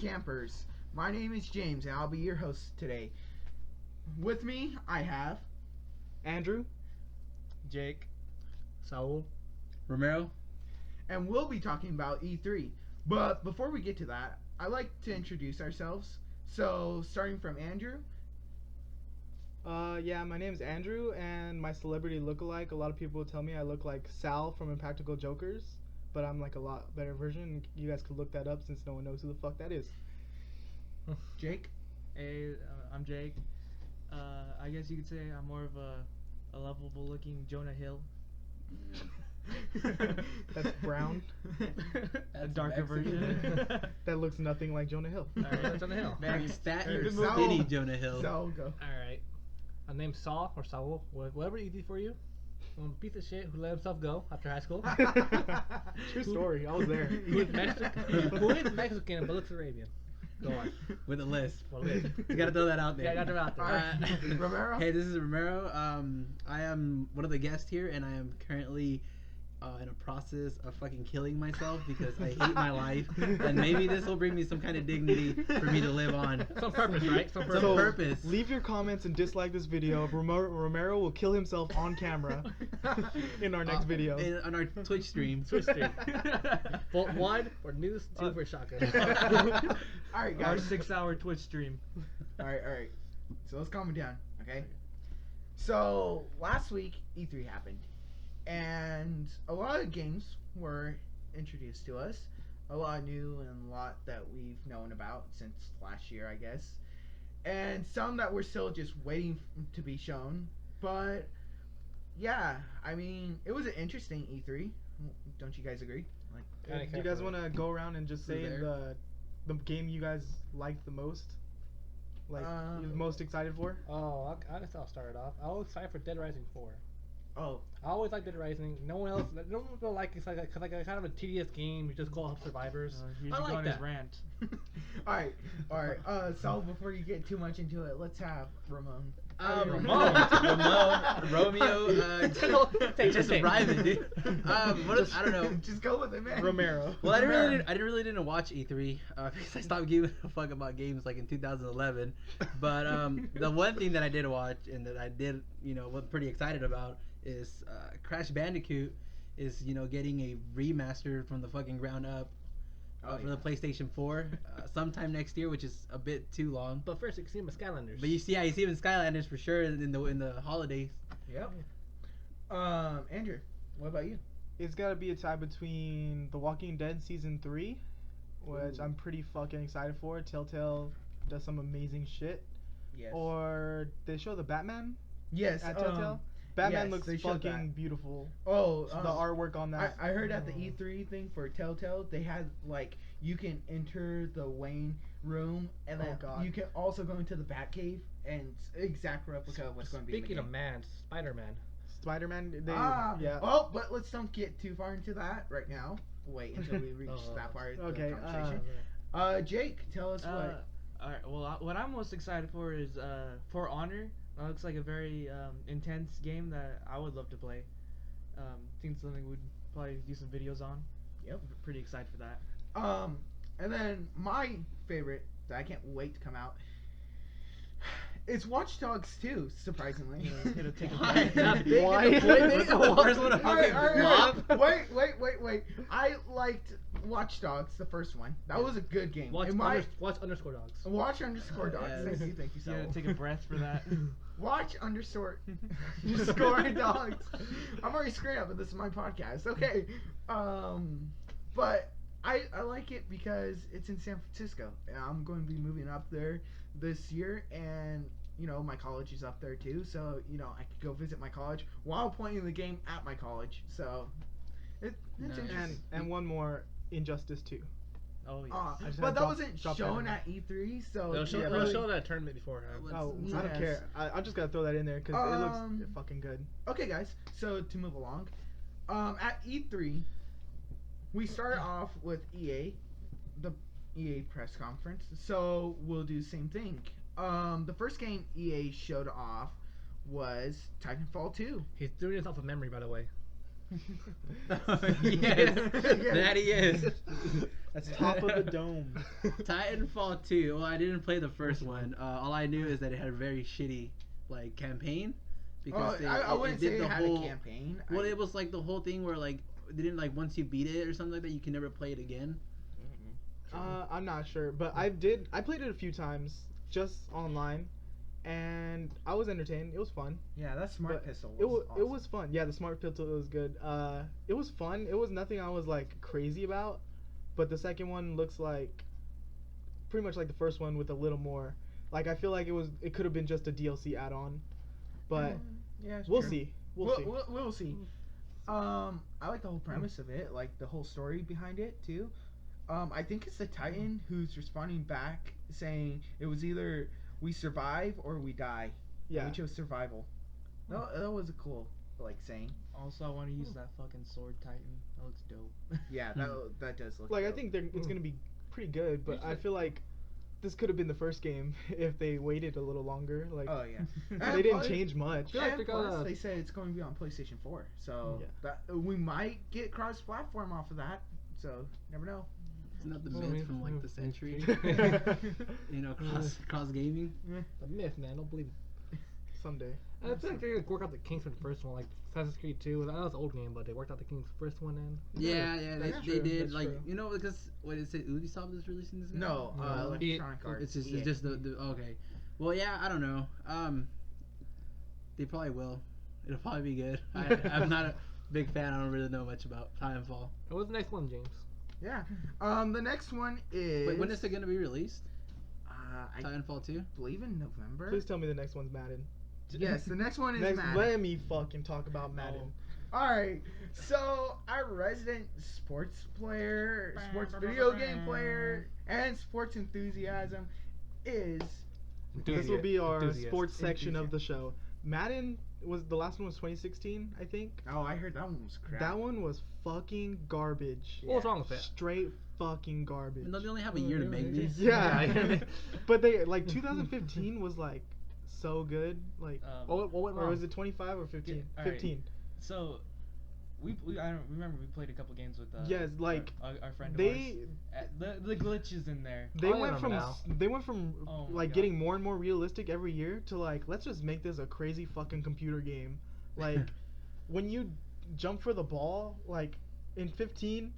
campers. My name is James, and I'll be your host today. With me, I have Andrew, Jake, Saul, Romero, and we'll be talking about E3. But before we get to that, I'd like to introduce ourselves. So, starting from Andrew. yeah, my name's Andrew, and my celebrity lookalike. A lot of people tell me I look like Sal from Impractical Jokers, but I'm like a lot better version. You guys could look that up since no one knows who the fuck that is. Jake. Hey, I'm Jake. I guess you could say I'm more of a lovable looking Jonah Hill. That's brown. A darker version. That looks nothing like Jonah Hill. Alright, Jonah Hill. very fat Hey, or Saul. skinny Jonah Hill. So, go. Alright. My name's Saul or Saul, whatever easy for you. I'm a piece of shit who let himself go after high school. True story. I was there. Who is Mexican but looks Arabian. Go on. With a list. Well, good. You gotta throw that out there. Yeah, I got them out there. Romero? Hey, this is Romero. I am one of the guests here, and I am currently in a process of fucking killing myself because I hate my life, and maybe this will bring me some kind of dignity for me to live on. Some purpose, right? Some purpose. Some purpose. Leave your comments and dislike this video. Romero will kill himself on camera in our next video. On our Twitch stream. Twitch stream. Vote 1 for news, 2 for shotgun. Alright, Our guys. 6-hour Twitch stream. Alright. So, let's calm it down, okay? So, last week, E3 happened. And a lot of games were introduced to us. A lot new and a lot that we've known about since last year, I guess. And some that we're still just waiting to be shown. But, yeah, I mean, it was an interesting E3. Don't you guys agree? Do you guys want to go around and just say the game you guys liked the most? Like, you're most excited for? Oh, I guess I'll start it off. I was excited for Dead Rising 4. Oh. I always liked Dead Rising. No one will like it's like a kind of a tedious game. You just call up survivors. Here's I you like going that. his rant. Alright. So before you get too much into it, let's have Ramon. Romeo, just arriving, dude. I don't know. Just go with it, man. Romero. Well, I didn't watch E3 because I stopped giving a fuck about games like in 2011. But the one thing that I did watch and that I did, was pretty excited about is Crash Bandicoot is getting a remaster from the fucking ground up. For the PlayStation 4 sometime next year, which is a bit too long. But first, you can see him in Skylanders. But you see him in Skylanders for sure in the holidays. Yep. Andrew, what about you? It's got to be a tie between The Walking Dead Season 3, which I'm pretty fucking excited for. Telltale does some amazing shit. Yes. Or they show the Batman Yes. at Telltale. Batman yes, they looks showed fucking that. beautiful. Oh, The artwork on that. I heard at the E3 thing for Telltale, they had like you can enter the Wayne room, and then you can also go into the Batcave, and it's exact replica of what's going to be. Speaking of man, Spider-Man. Spider-Man. Yeah. Oh, but let's don't get too far into that right now. Wait until we reach that part of the conversation. Jake, tell us what. Alright, well, what I'm most excited for is For Honor. It looks like a very intense game that I would love to play. Think something we'd probably do some videos on. Yep. Pretty excited for that. And then my favorite that I can't wait to come out. It's Watch Dogs 2, surprisingly. It'll take Why? Wait. I liked Watch Dogs, the first one. That was a good game. Watch underscore dogs. Watch underscore dogs. Yes. Thank you so Yeah, much. take a breath for that. Watch underscore dogs. I'm already screwing up, but this is my podcast. Okay. But I like it because it's in San Francisco. I'm going to be moving up there this year, and my college is up there too, so I could go visit my college while playing the game at my college. So it's interesting. And one more, Injustice 2. Oh yeah. But that wasn't shown at E3, so They'll show that tournament beforehand. Oh, I don't care. I just gotta throw that in there because it looks fucking good. Okay, guys. So to move along, at E3, we started off with EA, the EA press conference. So we'll do the same thing. The first game EA showed off was Titanfall 2. He's doing this off of memory, by the way. Yes, that he is. That's top of the dome. Titanfall 2. Well, I didn't play the first one. All I knew is that it had a very shitty like campaign because I wouldn't did say the it had whole a campaign. Well, it was like the whole thing where like they didn't like once you beat it or something like that, you can never play it again. I'm not sure, but I played it a few times just online, and I was entertained. It was fun. Yeah, that smart But pistol. It Was was awesome. it was fun. Yeah, the smart pistol was good. It was fun. It was nothing I was like crazy about, but the second one looks like pretty much like the first one with a little more. Like I feel like it could have been just a DLC add-on, but yeah, it's we'll true. see. We'll see. We'll see. I like the whole premise of it, like the whole story behind it too. I think it's the Titan who's responding back saying it was either we survive or we die. Yeah. We chose survival. That was a cool like saying. Also, I want to use that fucking sword Titan. That looks dope. Yeah, that does look Like I dope. think it's gonna be pretty good, but I feel like this could have been the first game if they waited a little longer. Like Oh yeah. they didn't change much. feel like And they're plus, gonna- they said it's going to be on PlayStation 4, so Yeah. that we might get cross-platform off of that. So never know. Isn't that the Well, I myth mean, from like the century? You know, cross gaming. The myth, man. Don't believe it. Someday. I feel like they're gonna work out the kinks from the first one, like Assassin's Creed 2. I know it's an old game, but they worked out the kinks first one and. Yeah, That's they true, did. that's Like true. you know, because what is it? Ubisoft is releasing this game. No, No. Electronic Arts. It's just, EA. it's just the okay. Well, yeah, I don't know. They probably will. It'll probably be good. I'm not a big fan. I don't really know much about Titanfall. What was the next one, James? Yeah. The next one is. Wait, when is it gonna be released? I Titanfall 2? believe in November. Please tell me the next one's Madden. Yes, the next one is Next, Madden. let me fucking talk about Madden. All right. So our resident sports player, sports video game player, and sports enthusiasm is. This will be our Enthusiast. sports section of the show. Madden was the last one was 2016, I think. Oh, I heard that one was crap. That one was fucking garbage. What was wrong with it? Straight fucking garbage. No, they only have a year to make these. Yeah. But they like 2015 was like so good. Like What went or wrong? was it 25 or 15? Yeah, alright. 15. So, we I don't remember we played a couple games with. Yes, like, our friend. They of ours. The glitches in there. they I went from remember now. they went from Oh my like God. getting more and more realistic every year to like let's just make this a crazy fucking computer game. Like when you jump for the ball like in 15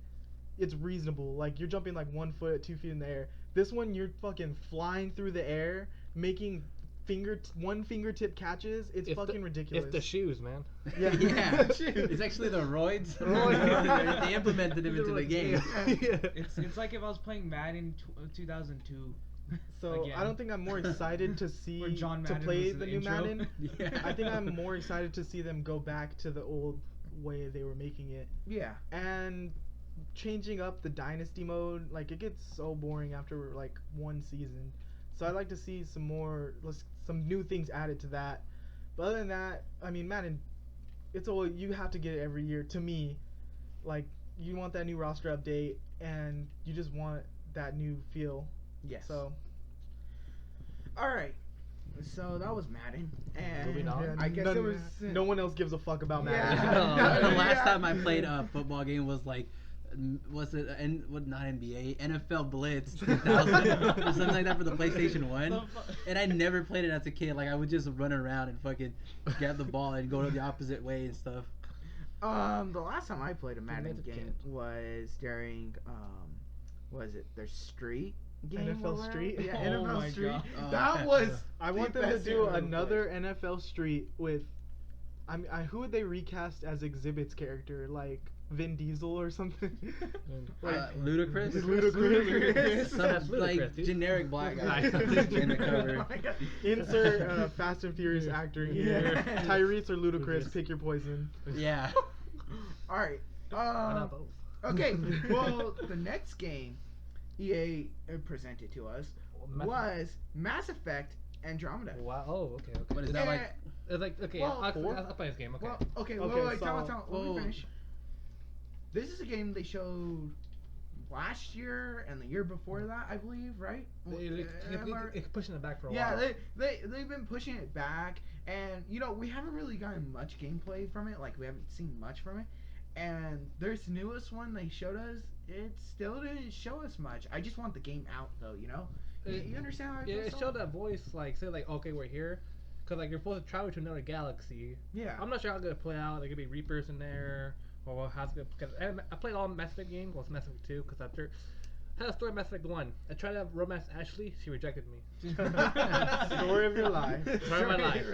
it's reasonable. Like you're jumping like 1 foot, 2 feet in the air. This one you're fucking flying through the air making one fingertip catches. It's fucking ridiculous. It's the shoes, man. Yeah. Yeah. It's actually the roids. They implemented them into the game. It's like if I was playing Madden 2002. So Again. I don't think I'm more excited to see Where John to Madden play was in the the new intro. Madden. Yeah. I think I'm more excited to see them go back to the old way they were making it Yeah. and changing up the dynasty mode. Like it gets so boring after like one season. So I'd like to see some new things added to that. But other than that, I mean Madden, it's all you have to get it every year. To me, like you want that new roster update and you just want that new feel. Yes. So All right. So that was Madden, and Moving on. I guess none- it was no one else gives a fuck about Yeah. Madden. The last Yeah. time I played a football game was like, was it not NBA, NFL Blitz 2000 or something like that for the PlayStation 1. And I never played it as a kid. Like I would just run around and fucking grab the ball and go the opposite way and stuff. The last time I played a Madden Amazing game kid. was during what is it? Their Street game. NFL around? Street? Yeah, Oh NFL my Street. God. That was. I the want them to best do game I've ever another NFL Street with. Who would they recast as Exhibit's character? Like Vin Diesel or something? Ludacris? Ludacris. Some That's like Ludacris, dude. generic black guy in the Oh cover. my God. Insert Fast and Furious actor here. Yeah. Tyrese or Ludacris, Ludacris. pick your poison. Yeah. All right. Why not both? Okay. Well, the next game EA presented to us was Mass Effect Andromeda. Wow. Oh, okay. What is Okay. that like? It's like okay. Well, I'll play this game. Okay. Well, okay, Okay, wait, tell me, so- let me Whoa. finish. This is a game they showed last year and the year before that, I believe, right? It's pushing it back for a Yeah, while. they've been pushing it back, and we haven't really gotten much gameplay from it. Like we haven't seen much from it, And this newest one they showed us, it still didn't show us much. I just want the game out though, you know. You understand how I Yeah, feel? it Saul? showed that voice, like, say, like, okay, we're here. Because, like, you're supposed to travel to another galaxy. Yeah. I'm not sure how it's going to play out. There could be Reapers in there. Or how's it going to... I played all Mass Effect games. Well, it's Mass Effect 2, because after... I had a story of Mass Effect 1. I tried to have romance Ashley. She rejected me. Story of your life. Story of my life.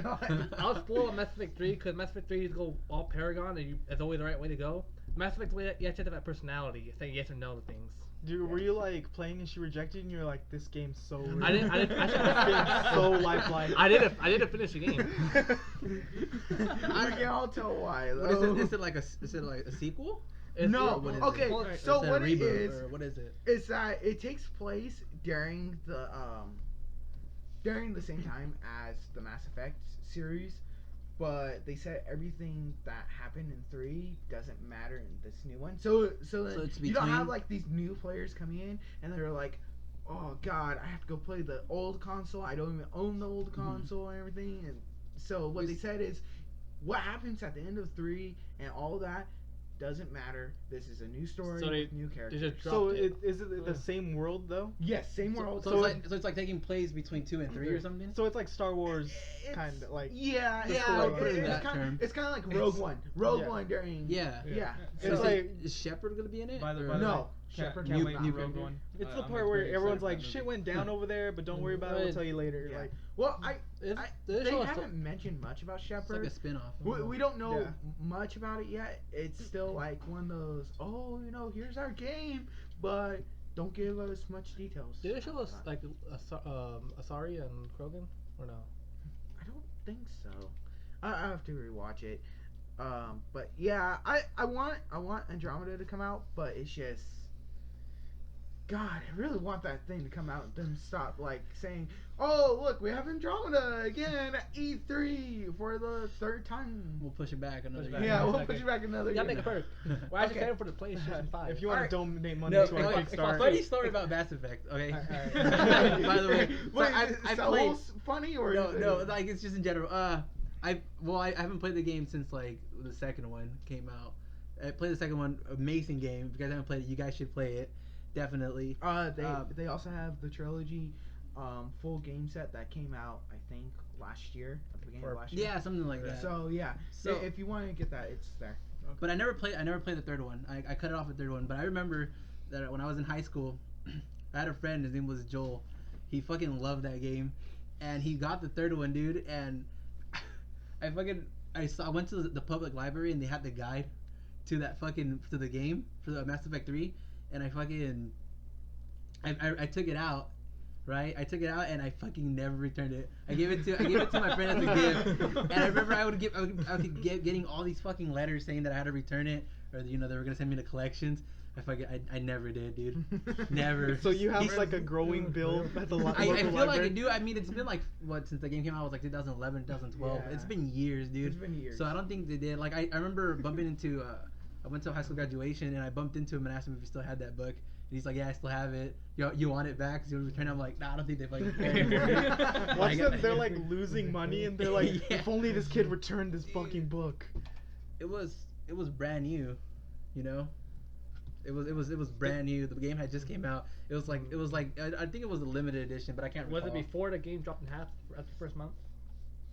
I was spoiled on Mass Effect 3, because Mass Effect 3 is go all Paragon, and it's always the right way to go. Mass Effect 3, you have to have that personality, saying yes or no to things. Dude, were you like playing and she rejected and you're like, this game's so real. I didn't. This game's so lifelike. I didn't finish the game. I can all tell why. What is though. it? Is it like a sequel? No. What is Okay. it? Well, So Or is it a what it reboot, is or what is it? is that it takes place during the same time as the Mass Effect series, but they said everything that happened in 3 doesn't matter in this new one. So it's you don't have between- like these new players coming in and they're like, oh god, I have to go play the old console. I don't even own the old console and everything. And so what they said is, what happens at the end of 3 and all that doesn't matter. This is a new story So with new characters. just dropped So it. is it the same world though? Yes, same world. So it's like taking place between 2 and 3 or something. So it's like Star Wars It's- kind of like. Yeah, the yeah. story. Put it in It's that kind term. of like Rogue It's- One. Rogue yeah. One during. Yeah. Yeah. It's So like- is Shepard gonna be in it? By the Or- by the No. way, Shepard can't new- wait new for Rogue character. One. It's the I'm part where very everyone's excited like, for that shit movie. went down over there, but don't worry about it. We'll tell you later. Yeah. Like, Well, It's- they show us- haven't mentioned much about It's like Shepard. a spin-off. We don't know Yeah. much about it yet. It's still like one of those, oh, you know, here's our game, but don't give us much details. Did it show us about like Asari and Krogan or no? I don't think so. I have to rewatch it. But yeah, I want Andromeda to come out, but it's just, God, I really want that thing to come out and then stop like saying, oh look, we have Andromeda again at E3 for the 3rd time. We'll push it back another Push it year. back. Yeah, we'll Okay. push it back another You year. gotta make it perfect. We're actually Okay. excited for the PlayStation 5. if you want Alright. to donate money No, to our okay, Kickstarter. funny story about Mass Effect. Okay. Alright. By the way, so Wait, I is played. Saul's funny or No, is it- no, like it's just in general. I haven't played the game since like the second one came out. I played the second one, amazing game. If you guys haven't played it, you guys should play it, definitely. They also have the trilogy full game set that came out I think last year at the beginning of last year. Yeah, something like that. So yeah, So- if you want to get that, it's there. But I never played the third one. I cut it off at the third one. But I remember that when I was in high school, I had a friend. His name was Joel. He fucking loved that game, and he got the third one, dude. And I went to the public library and they had the guide to the game for the Mass Effect 3, and I took it out. Right, I took it out and I fucking never returned it. I gave it to my friend as a gift, and I remember I would get getting all these fucking letters saying that I had to return it, or they were gonna send me to collections. I never did, dude. Never. So you have like a growing bill at the local I feel library? like I do. I mean, it's been like since the game came out was like 2011, 2012. Yeah. It's been years, dude. It's been years. So I don't think they did. Like I remember bumping into. I went to a high school graduation and I bumped into him and asked him if he still had that book. And he's like, yeah, I still have it. You want it back? Because you return it. I'm like, nah, I don't think they fucking care anymore. Watch them, they're like losing money and they're like, Yeah. if only this kid returned this fucking book. It was brand new, you know. It was brand new. The game had just came out. It was like I think it was a limited edition, but I can't Was recall. it before the game dropped in half after the first month?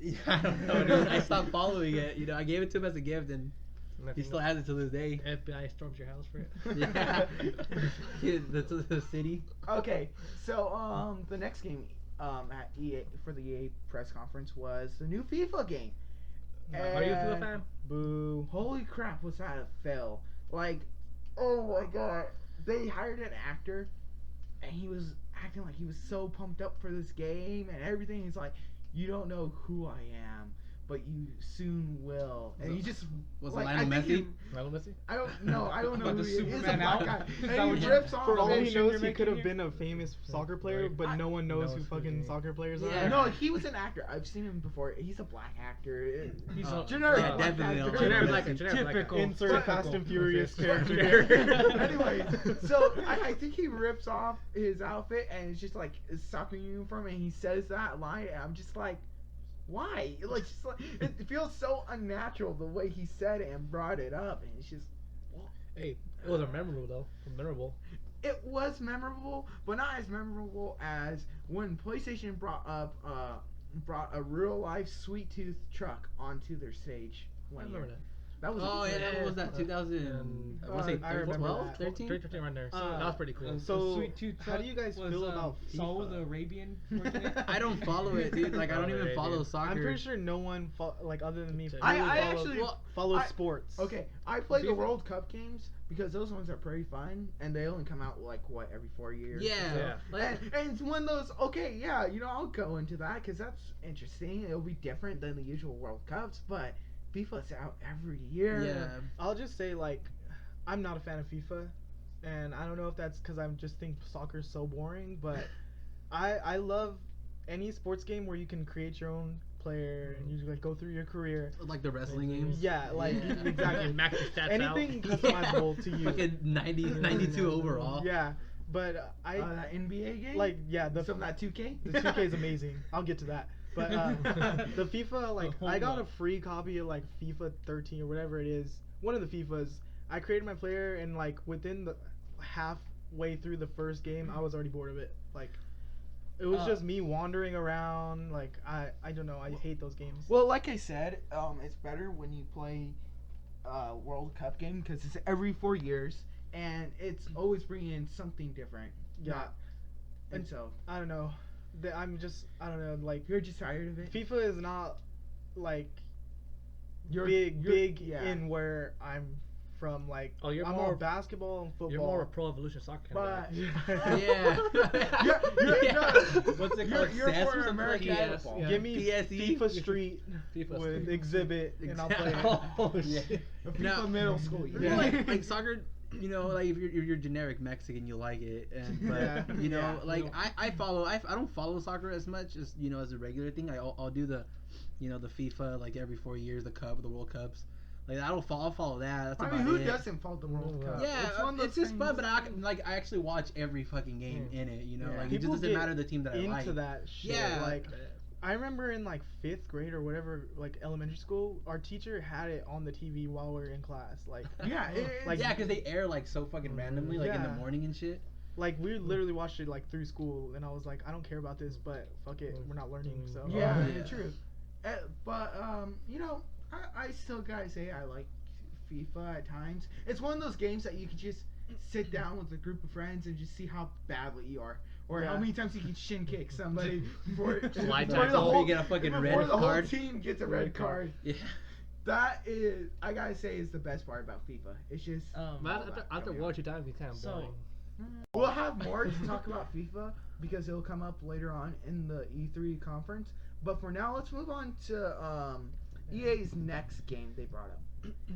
Yeah, I don't know, dude. I stopped following it. You know, I gave it to him as a gift, and he still has it to this day. FBI storms your house for it. Yeah, yeah, the city. Okay, so the next game at EA for the EA press conference was the new FIFA game. Are you a FIFA And fan? Boo. Holy crap, was that a fail? Like, oh my god, they hired an actor, and he was acting like he was so pumped up for this game and everything. He's like, you don't know who I am, but you soon will. And he just Was it like, Lionel I think Messi? he- Lionel Messi? I don't know. I don't know About who the he is. He's a Superman black out? guy. Is that And what he you're- rips off. For all of he it. knows, you're he could have making been a famous soccer player, Right. but no one knows knows who fucking fucking- soccer players Yeah. are. No, he was an actor. I've seen him before. He's a black actor. He's Oh, a generic yeah, black definitely actor. a Generic black black guy. guy, generic black guy. Typical. Insert But- Fast and Furious Yes. character. Anyways, so I think he rips off his outfit and it's just like a soccer uniform, and he says that line, and I'm just like, why? Like, just like it feels so unnatural the way he said it and brought it up, and it's just Hey, it was a memorable though. Memorable. It was memorable, but not as memorable as when PlayStation brought a real life Sweet Tooth truck onto their stage I one year. remember that. That was Oh yeah, what was that? Uh, 2000. I want to say I remember 12, that. 13. 13 right there. Uh, That was pretty cool. So, Sweet Tooth how do you guys was, feel about Saul FIFA? the Arabian working it? I don't follow it, dude. Like I don't even Alright, follow dude. soccer. I'm pretty sure no one like other than me. I really actually- follows I- sports. Okay, I play the FIFA? World Cup games because those ones are pretty fun, and they only come out like what every 4 years. or Yeah. so. Yeah. Like, And it's one of those. Okay, yeah, I'll go into that because that's interesting. It'll be different than the usual World Cups, but FIFA's out every year. yeah. I'll just say like, I'm not a fan of FIFA, and I don't know if that's because I just think soccer's so boring, but I love any sports game where you can create your own player and you like go through your career. Like the wrestling games. Yeah, like Yeah. exactly. Max your stats Anything out. customizable to you. Fucking 90, 92 overall. Yeah, but That NBA game. like yeah the Some of that 2K. The 2K is amazing. I'll get to that. But the FIFA, like, The I got home a run. free copy of like FIFA 13 or whatever it is. One of the FIFAs. I created my player, and like within the halfway through the first game, I was already bored of it. Like, it was just me wandering around. Like, I don't know. I hate those games. Well, like I said, it's better when you play World Cup game because it's every 4 years and it's always bringing in something different. Yeah. And And- so I don't know. I'm just I don't know. Like, you're just tired of it. FIFA is not like You're big yeah. in where I'm from. Like, Oh, you're I'm more- all basketball and football. You're more of a Pro Evolution Soccer kind But of guy. Yeah. You're- no. What's it You're- called? you're CES for or something American like that? football. Yeah. Give me PSE? FIFA Street FIFA with Street. Exhibit, and I'll play it. Oh, Yeah. shit. A FIFA No. middle school year. Yeah. Like soccer, like if you're generic Mexican, you like it, and but Yeah. Yeah. like I follow. I don't follow soccer as much as as a regular thing. I'll do the, the FIFA like every 4 years, the cup, the World Cups. Like I'll follow that. That's I about mean, who it. doesn't follow the World Cup? Yeah, one of those it's just fun, things- but I actually watch every fucking game in it. Yeah. Like it just People doesn't get matter the team that I into like. that shit. Yeah. Like, I remember in like 5th grade or whatever, like elementary school, our teacher had it on the TV while we were in class. Like, Yeah, Like- Yeah, because they air like so fucking randomly, like in the Yeah. morning and shit. like we literally watched it like through school, and I was like, I don't care about this, but fuck it, we're not learning. So yeah, yeah. true. But I still gotta say I like FIFA at times. It's one of those games that you can just sit down with a group of friends and just see how badly you are, or how Yeah. many times you can shin kick somebody before, Slide before tackle. Before you get a fucking before red the card. whole team gets a red card. Yeah. That is, I gotta say, is the best part about FIFA. It's just But all after, that after going one or on. 2 times, it's kind of So- boring. We'll have more to talk about FIFA because it'll come up later on in the E3 conference. But for now, let's move on to EA's next game they brought up.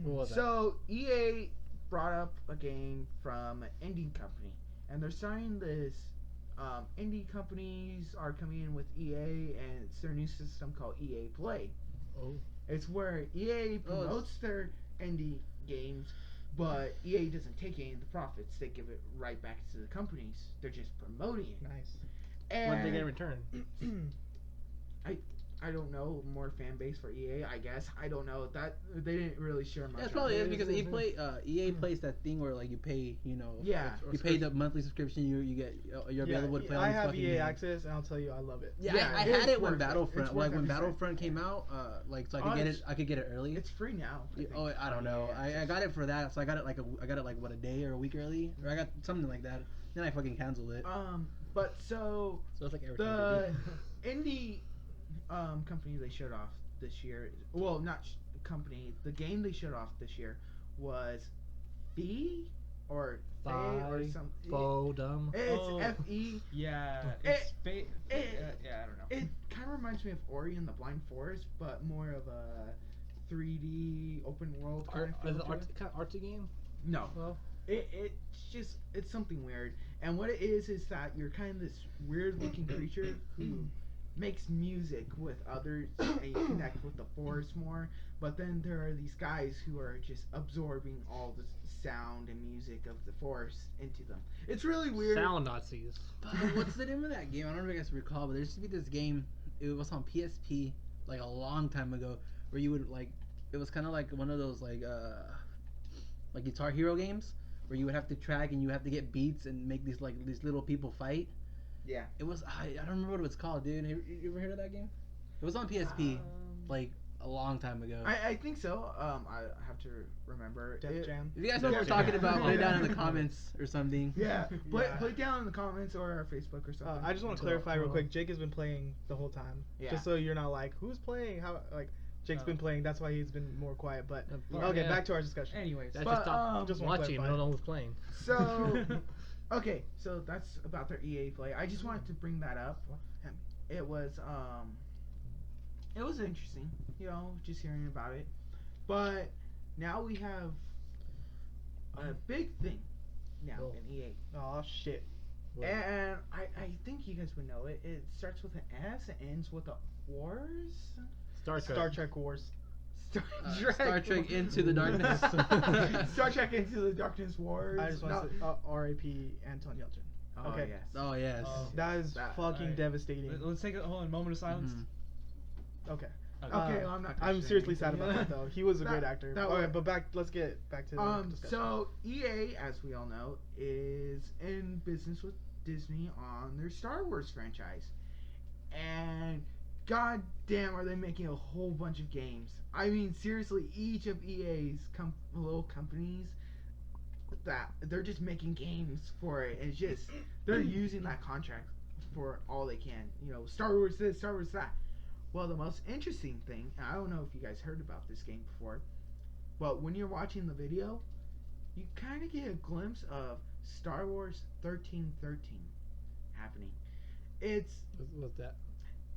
What was that? So EA brought up a game from an indie company, and they're starting this. Indie companies are coming in with EA, and it's their new system called EA Play. Oh. It's where EA promotes their indie games, but EA doesn't take any of the profits. They give it right back to the companies. They're just promoting it. nice. And What did they get in return? I don't know, more fan base for EA, I guess. I don't know. That they didn't really share much. That's on probably it. it because EA plays that thing where like you pay, Yeah. you pay the monthly subscription, you get you're available to play all I these have fucking EA games. access, and I'll tell you, I love it. Yeah, Yeah, I it's had it when worth it. Battlefront, It's worth like when every cent. Battlefront came out, like so I Oh, could get it, it's- I could get it early. It's free now. I think. Oh, I don't know. I got it for that, so I got it like what, a day or a week early, or I got something like that. Then I fucking canceled it. But so So it's like everything. the indie company they showed off this year. Well, not company. The game they showed off this year was Fe or Fe or some. Faux dumb. It's Oh. FE. Yeah, it's yeah, I don't know. It kind of reminds me of Ori and the Blind Forest, but more of a 3D open world kind of Is feel it to it. kind of artsy game? No, Well, it's something weird. And what it is that you're kind of this weird looking creature who makes music with others and you connect with the forest more. But then there are these guys who are just absorbing all the sound and music of the forest into them. It's really weird. sound Nazis. What's the name of that game? I don't know if you guys recall, but there used to be this game. It was on PSP like a long time ago, where you would like. It was kind of like one of those like like Guitar Hero games, where you would have to track and you have to get beats and make these little people fight. Yeah. It was I don't remember what it was called, dude. You ever heard of that game? It was on PSP like a long time ago. I think so. I have to remember. Def Jam. If you guys know what we're talking about, put it down in the comments or something. Yeah, put Yeah. it down in the comments or our Facebook or something. I just want to We'll- clarify real we'll- quick. Jake has been playing the whole time. Yeah. Just so you're not like, who's playing? How like Jake's been playing. That's why he's been more quiet. But okay, Yeah. back to our discussion. Anyways, That's But, just stop just wanna watching. I clarify. don't know who's playing. So, okay, so that's about their EA play. I just wanted to bring that up. It was interesting, just hearing about it. But now we have a big thing now Oh. in EA. Oh shit. And I think you guys would know it. It starts with an S, it ends with a Wars? Star Trek. Star Trek Wars. Star Trek Into the Darkness. Star Trek Into the Darkness Wars. I just want to say R.I.P. Anton Yelchin. Oh, okay. yes. Oh yes. That is That- fucking alright. devastating. let's take a moment of silence. Mhm. Okay. Okay, Uh, well, I'm not. I'm questioning seriously sad anything. about that though. He was a That- great actor. that Okay, was- but let's get back to the discussion. So EA, as we all know, is in business with Disney on their Star Wars franchise, and god damn, are they making a whole bunch of games? I mean, seriously, each of EA's little companies that they're just making games for it. It's just they're using that contract for all they can. Star Wars this, Star Wars that. Well, the most interesting thing, and I don't know if you guys heard about this game before, but when you're watching the video, you kind of get a glimpse of Star Wars 1313 happening. It's What's that?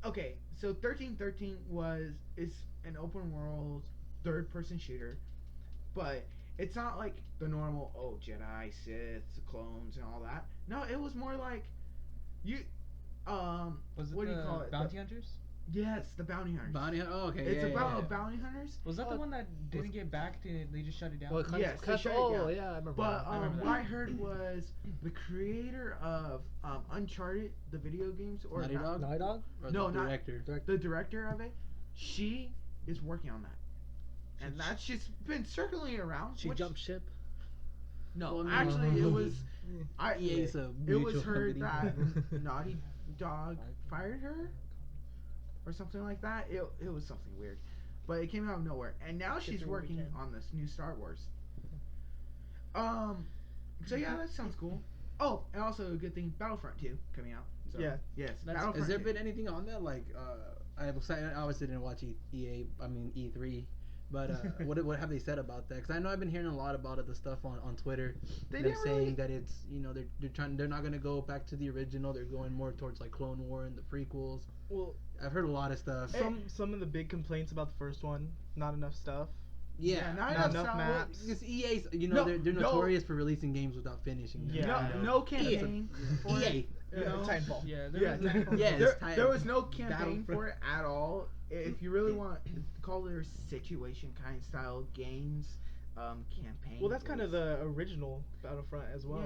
okay. So 1313 is an open world third person shooter, but it's not like the normal Jedi, Sith, clones, and all that. No, it was more like you Was it what do you the call it? Bounty Hunters? Yes, the bounty hunters. Oh, okay. It's yeah, about yeah. bounty hunters. Was that the one that didn't get backed and they just shut it down? Well, Yes, they shut it oh, down. yeah, I remember. But that. I remember what that. I heard was the creator of Uncharted, the video games, or Naughty not- Dog? Naughty Dog? Or No, the not- director. the director of it, she is working on that, and that's just been circling around. She which- jumped ship. No, Well, no. actually, it was. EA's a It mutual was heard company. that Naughty Dog fired her, or something like that. It was something weird, but it came out of nowhere, and now she's through what we working can. on this new Star Wars. So yeah, that sounds cool. Oh, and also a good thing, Battlefront 2 coming out. So, Yeah. Yes. That's- Battlefront Has there 2. been anything on that? Like, I obviously didn't watch E3, but what have they said about that? Because I know I've been hearing a lot about it, the stuff on Twitter. They They're didn't saying really- that it's they're not gonna go back to the original. They're going more towards like Clone War and the prequels. Well, I've heard a lot of stuff. some of the big complaints about the first one, not enough stuff. Yeah, not not enough enough sound. maps. because EA's, No, they're no. notorious for releasing games without finishing them. Yeah. No, no campaign. for it. EA. You know? Titanfall. Yeah, Yeah, Yeah, there, it's time. there was no campaign Battlefront. for it at all. If you really want to call their situation kind of style games, campaign. Well, that's it kind of was- the original Battlefront as well.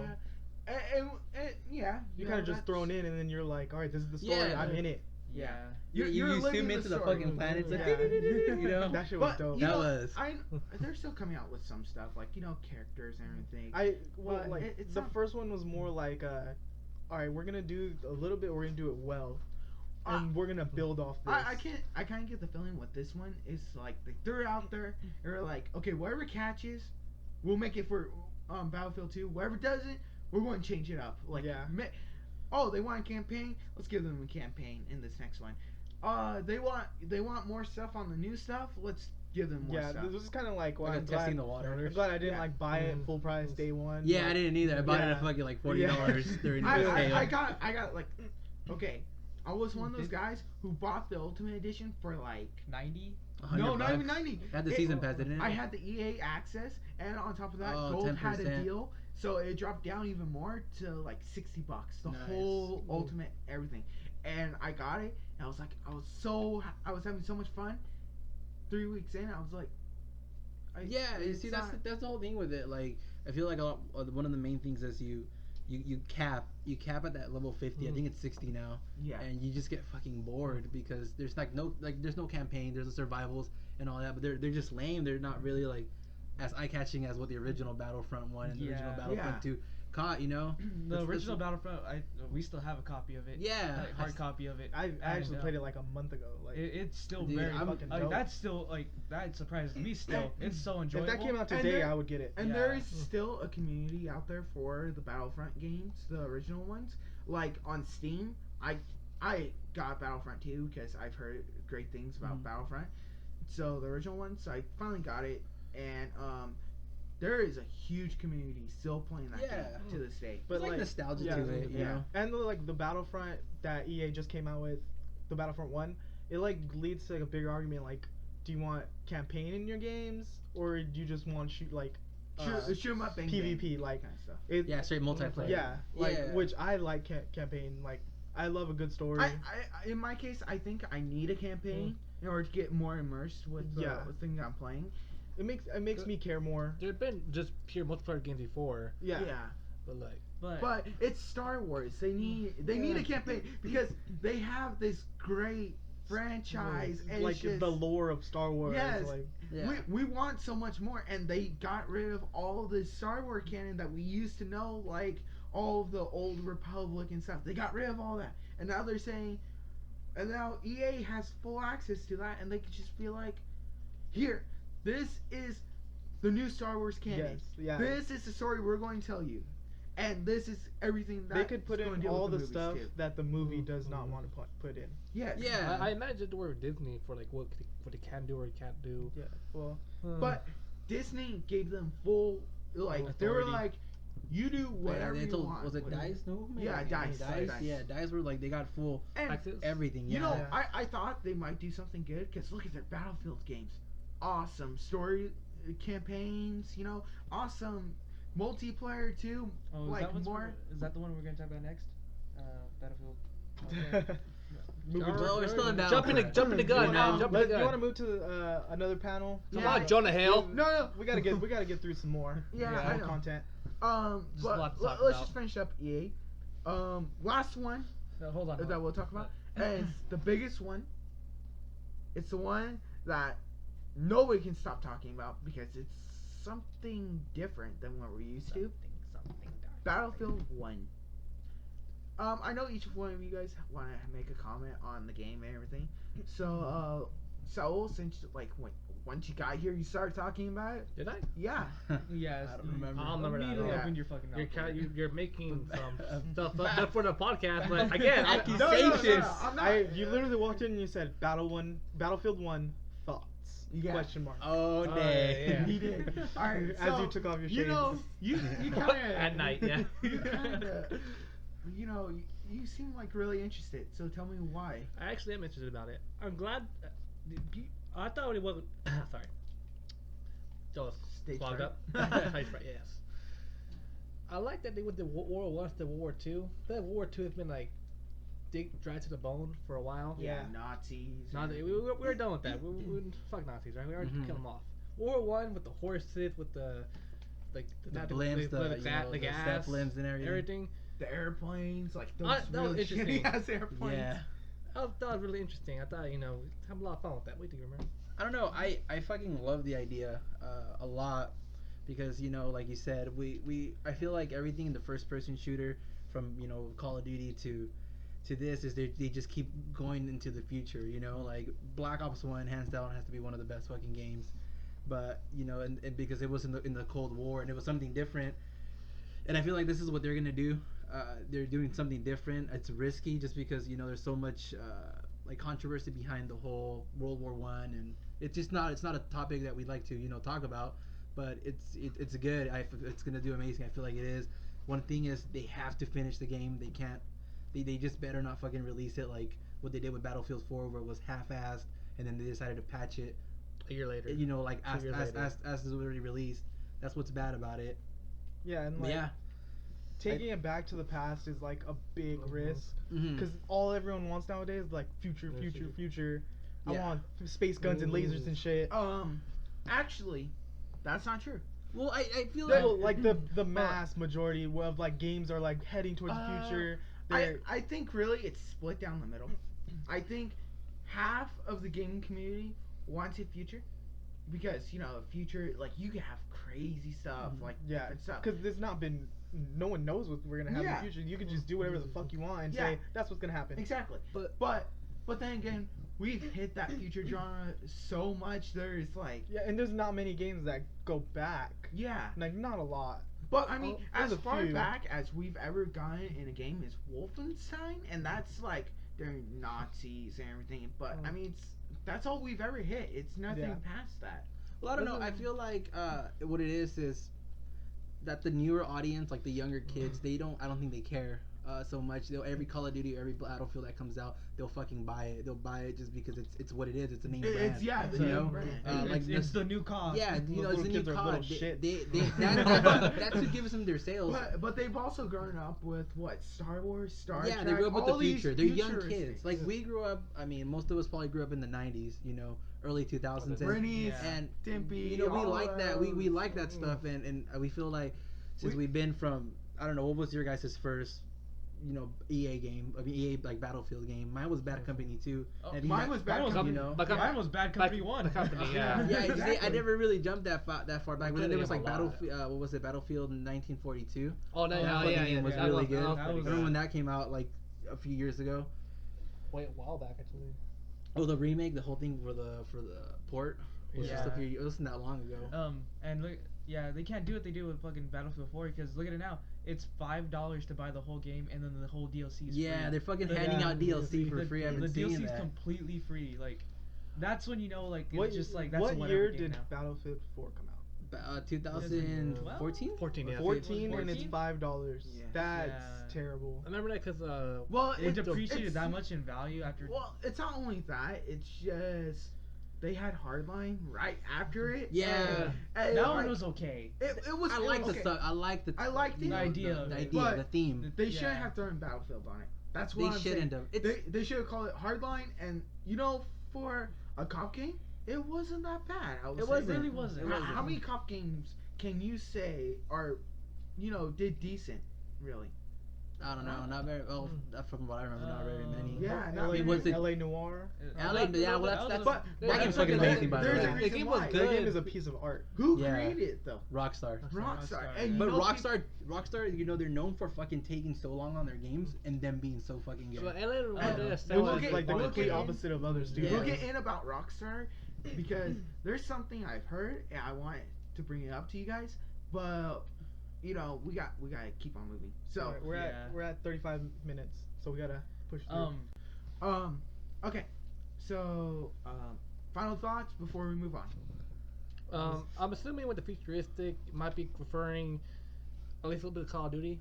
Yeah, yeah. You're kind of just thrown in, and then you're like, all right, this is the story. Yeah. I'm in it. Yeah. You're you living zoom the into the story. fucking planet. It's like, Yeah. you know. That shit was But dope. you That know, was- they're still coming out with some stuff like characters and everything. Well, like it's the not- first one was more like, all right, we're gonna do a little bit. We're gonna do it well, and we're gonna build off this. I kind of get the feeling with this one is like they threw it out there and we're like, okay, whatever catches, we'll make it for Battlefield 2. Whatever doesn't, we're going to change it up. Like, Yeah. They want a campaign. Let's give them a campaign in this next one. They want more stuff on the new stuff. Let's give them more Yeah, stuff. this is kind of like why Like I'm testing glad, the water. I'm glad I didn't Yeah. like buy it full price day one. Yeah, but- I didn't either. I bought it Yeah. at fucking like $40 during the sale. I got like, okay, I was one of those guys who bought the Ultimate Edition for like 90? no, not $100. even 90. Had the It- season pass, didn't it? I had the EA access, and on top of that, Oh, Gold had a 10%. deal, so it dropped down even more to like $60. The Nice. whole Ultimate everything, and I got it, and I was like, I was having so much fun. 3 weeks in, I was like, Yeah, you see, that's the whole thing with it. Like, I feel like one of the main things is you cap at that level 50. I think it's 60 now. yeah. And you just get fucking bored because there's no campaign. There's the survivals and all that, but they're just lame. They're not really like as eye-catching as what the original Battlefront 1 and the original Yeah. Battlefront 2 caught, you know? The It's- original it's- Battlefront, we still have a copy of it. Yeah. Like, hard copy of it. I actually And, played it like a month ago. Like It's still Dude, very I'm- fucking like dope. that's still like that surprises me still. It's so if enjoyable. that came out And today, there- I would get it. And Yeah. there is still a community out there for the Battlefront games, the original ones. Like on Steam, I got Battlefront 2 because I've heard great things about Battlefront. So the original one, so I finally got it, and there is a huge community still playing that Yeah. game to this day. But It's like nostalgia to it, you know? And like the Battlefront that EA just came out with, the Battlefront 1, it like leads to like a bigger argument. Like, do you want campaign in your games, or do you just want shoot 'em up and PvP like kind of stuff. it, Yeah, straight multiplayer. Yeah, like Yeah. which I like campaign. Like I love a good story. In my case, I think I need a campaign in order to get more immersed with the thing that I'm playing. It makes me care more. There've been just pure multiplayer games before, Yeah. but like but It's Star Wars. They need a campaign because they have this great franchise and like it's just, the lore of Star Wars. Yes. Like, Yeah. we want so much more, and they got rid of all the Star Wars canon that we used to know, like all of the old Republic and stuff. They got rid of all that, and now they're saying, and now EA has full access to that, and they could just be like, here, this is the new Star Wars canon. yes, yeah. This is the story we're going to tell you, and this is everything that They could put it's going in to deal all with the movies stuff too. that the movie does not want to put in. Yes. Yeah. I imagine the word Disney for like what they can do or can't do. Yeah. Well, But Disney gave them full, like they were Authority. like, you do whatever they you told, want. was it with it. Dice? No, Yeah, Dice. Yeah, Dice were like they got full And Access? everything. you Yeah. know, Yeah. I thought they might do something good because look at their Battlefield games, awesome story campaigns. You know, awesome multiplayer too. oh, like more. is that the one we're gonna talk about next? Battlefield. Well, we're still in Jumping the Battlefield. gun, You man. wanna- Jumping the you gun. want to move to another panel? Come Yeah. on, Jonah Hale. No. We gotta get through some more. Yeah, more I know. content. Just a lot But to talk let's about. just finish up EA. Last one No, hold on. that we'll talk about, and it's the biggest one. It's the one that nobody can stop talking about because it's something different than what we're used to. Battlefield 1. I know each one of you guys want to make a comment on the game and everything. So, Saul, since once you got here, you started talking about it. Did I? Yeah. Yes. I don't remember. I don't remember that at Immediately all. opened your fucking mouth. You're making some stuff up for the podcast, but again, Accusations. I'm not. You literally walked in and you said Battlefield 1 thoughts? Yeah. Question mark. Oh, nay. yeah. He did. All right. As so, you took off your You shades. know, you kind of At night, yeah. You kind of, you seem like really interested. So tell me why. I actually am interested about it. I'm glad. I thought it wasn't. Sorry. Just Stage clogged fright. up. Stage fright, yes. I like that they went to World War One to World War Two. That World War Two has been like dried to the bone for a while. Yeah. Nazis. We were done with that. We fuck Nazis, right? We already killed them off. World War One with the horses, with the The blimps, the gas, zeppelins and everything. The airplanes, like those that was really interesting. shitty ass airplanes. Yeah. I thought it was really interesting. I thought have a lot of fun with that. What do you think, remember? I don't know. I fucking love the idea a lot because like you said, I feel like everything in the first person shooter from Call of Duty to this is they just keep going into the future. Like Black Ops 1 hands down has to be one of the best fucking games, but and because it was in the Cold War and it was something different, and I feel like this is what they're gonna do. They're doing something different. It's risky just because there's so much like controversy behind the whole World War One, and it's not a topic that we'd like to talk about, but it's good. It's gonna do amazing. I feel like it is. One thing is they have to finish the game. They can't. They just better not fucking release it like what they did with Battlefield 4, where it was half-assed, and then they decided to patch it. A year later. Like as it was already released. That's what's bad about it. Yeah, and But like yeah. taking it back to the past is like a big risk Mhm. because all everyone wants nowadays is like future. I Yeah. want space guns and lasers and shit. Actually, that's not true. Well, I feel Well, like the mass majority of like games are like heading towards the future. I think really it's split down the middle. I think half of the gaming community wants a future, because future, like, you can have crazy stuff, like Yeah, different stuff. because there's not been. No one knows what we're gonna have Yeah. in the future. You can just do whatever the fuck you want and Yeah. say that's what's gonna happen. Exactly. But then again, we've hit that future genre so much. There's like, Yeah, and there's not many games that go back. yeah. Like not a lot. But I mean, There's as a far few. back as we've ever gone in a game is Wolfenstein, and that's like during Nazis and everything. But I mean, that's all we've ever hit. It's nothing Yeah. past that. Well, I don't know. I feel like what it is that the newer audience, like the younger kids, I don't think they care so much. Every Call of Duty, every Battlefield that comes out, they'll fucking buy it. They'll buy it just because it's what it is. It's a name brand. It's the you name know? brand. It's the new COD. Yeah, Those it's little a new kids are little COD. shit. That's what gives them their sales. But they've also grown up with what, Star Wars, Star Trek. They grew up with all the these future. They're young futuristic kids. Like we grew up. I mean, most of us probably grew up in the '90s. Early 2000s. Bernie's, And Stimpy. we all like that. We those. like that stuff, and we feel like since we've been from, I don't know, what was your guys' first EA game? I mean, EA like Battlefield game. Mine was Bad Company 2. Oh, Have you Mine had- was Bad Mine was Company. Mine was Bad Company 1. The company, yeah. Yeah, Exactly. I never really jumped that far back. But then there was like Played it a lot. Battlefield. What was it? Battlefield in 1942. Oh, That yeah, fucking yeah, game was yeah. really good. that I was- remember when that came out like a few years ago. Wait, a while back actually. Oh, the remake, the whole thing for the port was just a Yeah. few. It wasn't that long ago. And look, yeah, they can't do what they do with fucking Battlefield 4 because look at it now. It's $5 to buy the whole game and then the whole DLC is Yeah, free. they're fucking The- handing yeah, out DLC for the, free. I've the been seeing DLC is that. completely free. Like, that's when you know, like, it's What, just like that's what a year whatever game did now. Battlefield 4 come out? 2014. 14, yeah. 14 and it's 14? $5. Yeah. That's Yeah. terrible. I remember that because Well, It it's depreciated it's- that much in value after. Well, it's not only that. It's just they had Hardline right after it. Yeah. and that like, one was okay. It was. I like okay. I like the the idea of the it. idea, But the theme. They shouldn't Yeah. have thrown Battlefield on it. That's They what I'm shouldn't saying. have. They should have called it Hardline, and for a cop game, it wasn't that bad. I would It say. wasn't. It really wasn't. How many cop games can you say are, did decent? Really? I don't know, not very well. From what I remember, not very many. Yeah, LA, not It was the- LA Noir. LA, yeah, well, that's But that game's that's fucking okay. amazing, by the There's a way. reason The game why. was That good. game is a piece of art. Who Yeah. created it though? Rockstar. Rockstar. yeah. And But you know Rockstar, they're known for fucking taking so long on their games and them being so fucking good. So LA we'll It's get- like the we'll complete get in- opposite of other Yeah. studios. We'll get in about Rockstar because there's something I've heard and I want to bring it up to you guys, but we gotta keep on moving. So Alright, we're at 35 minutes, so we gotta push through. okay, so final thoughts before we move on. I'm assuming with the futuristic, it might be preferring at least a little bit of Call of Duty.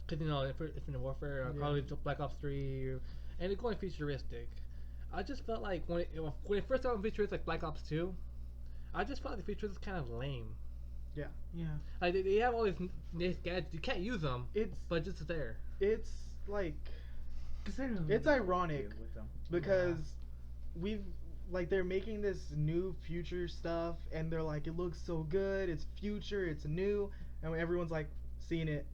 Because, Infinite Warfare, Call of Duty Black Ops 3, and it's going futuristic. I just felt like when it first started futuristic, like Black Ops 2, I just felt like the futuristic is kind of lame. Yeah. Like, they have all these nice gadgets, you can't use them, It's but just there. it's like Cause they don't It's know what ironic to do with them. because they're making this new future stuff and they're like it looks so good, it's future, it's new, and everyone's like seeing it.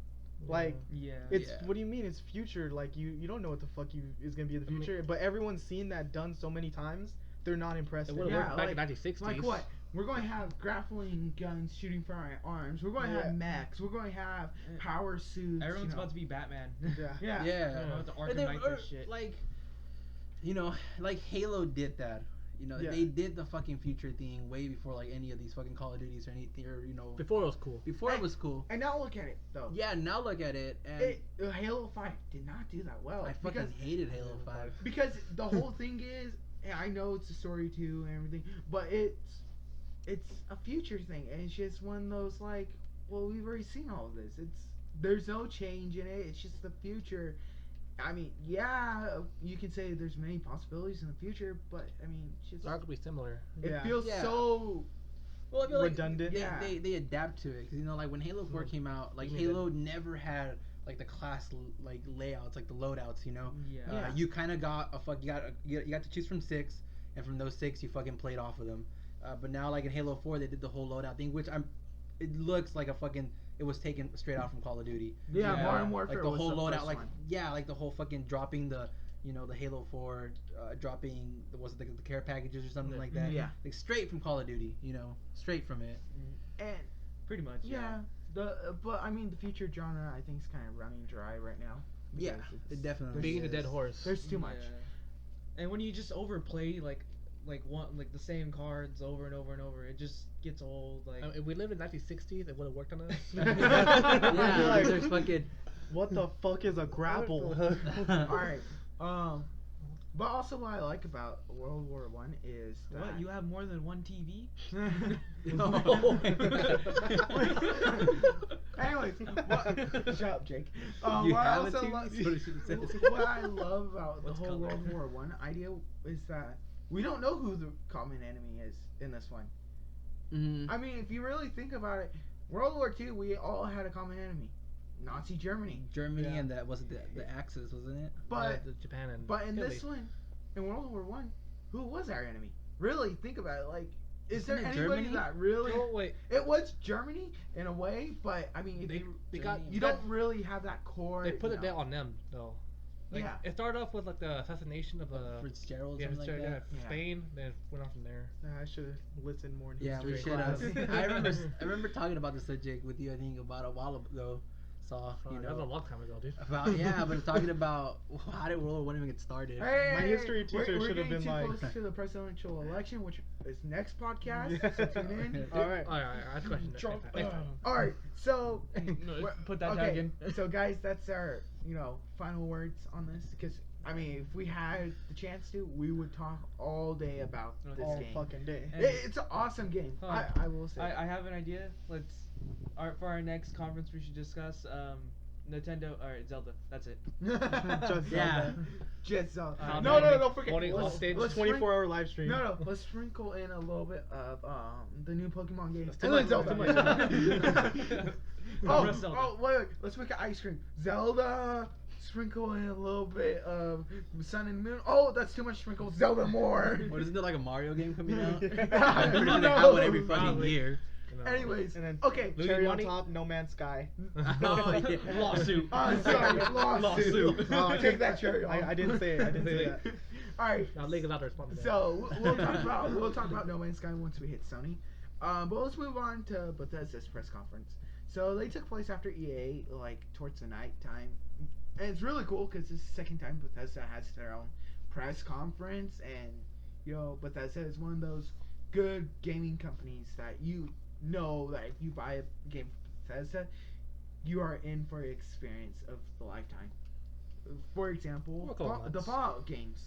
Like Yeah. it's Yeah. what do you mean it's future? Like you don't know what the fuck is gonna be in the I mean- future, but everyone's seen that done so many times, they're not impressed. It with would it. have Yeah, worked back like- in 1960s. Like what? We're going to have grappling guns shooting from our arms. We're going to Yeah. have mechs. We're going to have power suits. Everyone's about to be Batman. Yeah. Yeah. Yeah. With the Or Arkham they- Knights or, and shit. like Halo did that. Yeah. They did the fucking future thing way before like any of these fucking Call of Duties or anything, or Before it was cool. before it Hey. was cool. And now look at it though. Yeah, now look at it, and Halo 5 did not do that well. I fucking hated Halo 5. because the whole thing is, and I know it's a story too and everything, but it's a future thing, and it's just one of those like, well, we've already seen all of this. There's no change in it. It's just the future. I mean, yeah, you can say there's many possibilities in the future, but I mean, it's just It's arguably similar. it Yeah. feels Yeah. so. Well, I feel like Redundant. Yeah. they adapt to it because like when Halo 4 came out, like You mean Halo never had like the class like layouts, like the loadouts. Yeah. Yeah. You kind of got you got to choose from 6, and from those 6 you fucking played off of them. But now like in Halo 4 they did the whole loadout thing, which it looks like it was taken straight out from Call of Duty. Yeah, Yeah. Modern Warfare Like the was whole the loadout, first like one. like the whole fucking dropping the you know, the Halo 4 dropping the care packages or something like that. Yeah. Like straight from Call of Duty, you know, straight from it. And Pretty much. yeah, but I mean the future genre I think is kind of running dry right now. Yeah, because it it's- definitely Beating a is. dead horse. There's too much. Yeah. And when you just overplay like the same cards over and over and over, it just gets old. Like I mean, if we live in 1960s, it would have worked on us. Yeah, Like, there's fucking. What the fuck is a grapple? All right. But also what I like about World War One is that what? You have more than one TV? Anyways, shut up, Jake. You What I have a also TV? love, That's what it should say. what I love about the What's whole color? World War One idea is that we don't know who the common enemy is in this one. Mhm. I mean, if you really think about it, World War Two, we all had a common enemy, Nazi Germany. Germany Yeah. and that was it the Axis, wasn't it? But Japan and But in Italy. this one, in World War One, who was our enemy? Really think about it. Like, is Isn't there it anybody Germany? that really? Oh wait, It was Germany in a way, but I mean, they got you don't really have that core. they put you it know. down on them though. Like, Yeah. it started off with like the assassination of Fitzgerald, yeah, something like that. Yeah. Spain, then it went on from there. I should have listened more in Yeah, history we should class. have. I remember talking about the subject with you. I think about a while ago. So Fuck, you that was a know long time ago, dude. about but talking about how did World War One even get started? Hey, My history we're- teacher we're should have getting been too like- close to the presidential election, which is next podcast. Yeah. So tune in. All right. All right, I have a question. Drop- Next time. All right, so No, we're- put that okay, tag in. so guys, that's our final words on this because I mean, if we had the chance to, we would talk all day about this All game. fucking day. And- It's an awesome game. Huh. I will say. I have an idea. For our next conference, we should discuss Nintendo. All right, Zelda. That's it. Just Yeah. Zelda. Just Zelda. Oh, No, man. don't forget. Only Let's, stage let's 24-hour live stream. No, let's sprinkle in a little bit of the new Pokemon game. That's too And then much, Zelda. too much. Rest Zelda. wait. Let's make an ice cream. Zelda. Sprinkle in a little bit of Sun and Moon. Oh, that's too much sprinkle. Zelda more. What isn't there like a Mario game coming out? Yeah. I'm pretty sure they No. have one every fucking Probably. year. You know. Anyways, And then okay. Louis cherry on Money? top, No Man's Sky. Oh, yeah. Lawsuit. Sorry, lawsuit. Oh, Take that cherry off. I didn't say it. I didn't say that. All right. Now League is out to respond to that. So we'll talk about No Man's Sky once we hit Sony. But let's move on to Bethesda's press conference. So they took place after EA, like towards the night time, and it's really cool because this is the second time Bethesda has their own press conference, and Bethesda is one of those good gaming companies that that if you buy a game from Bethesda, you are in for the experience of the lifetime. For example, We'll call it the months. Fallout games.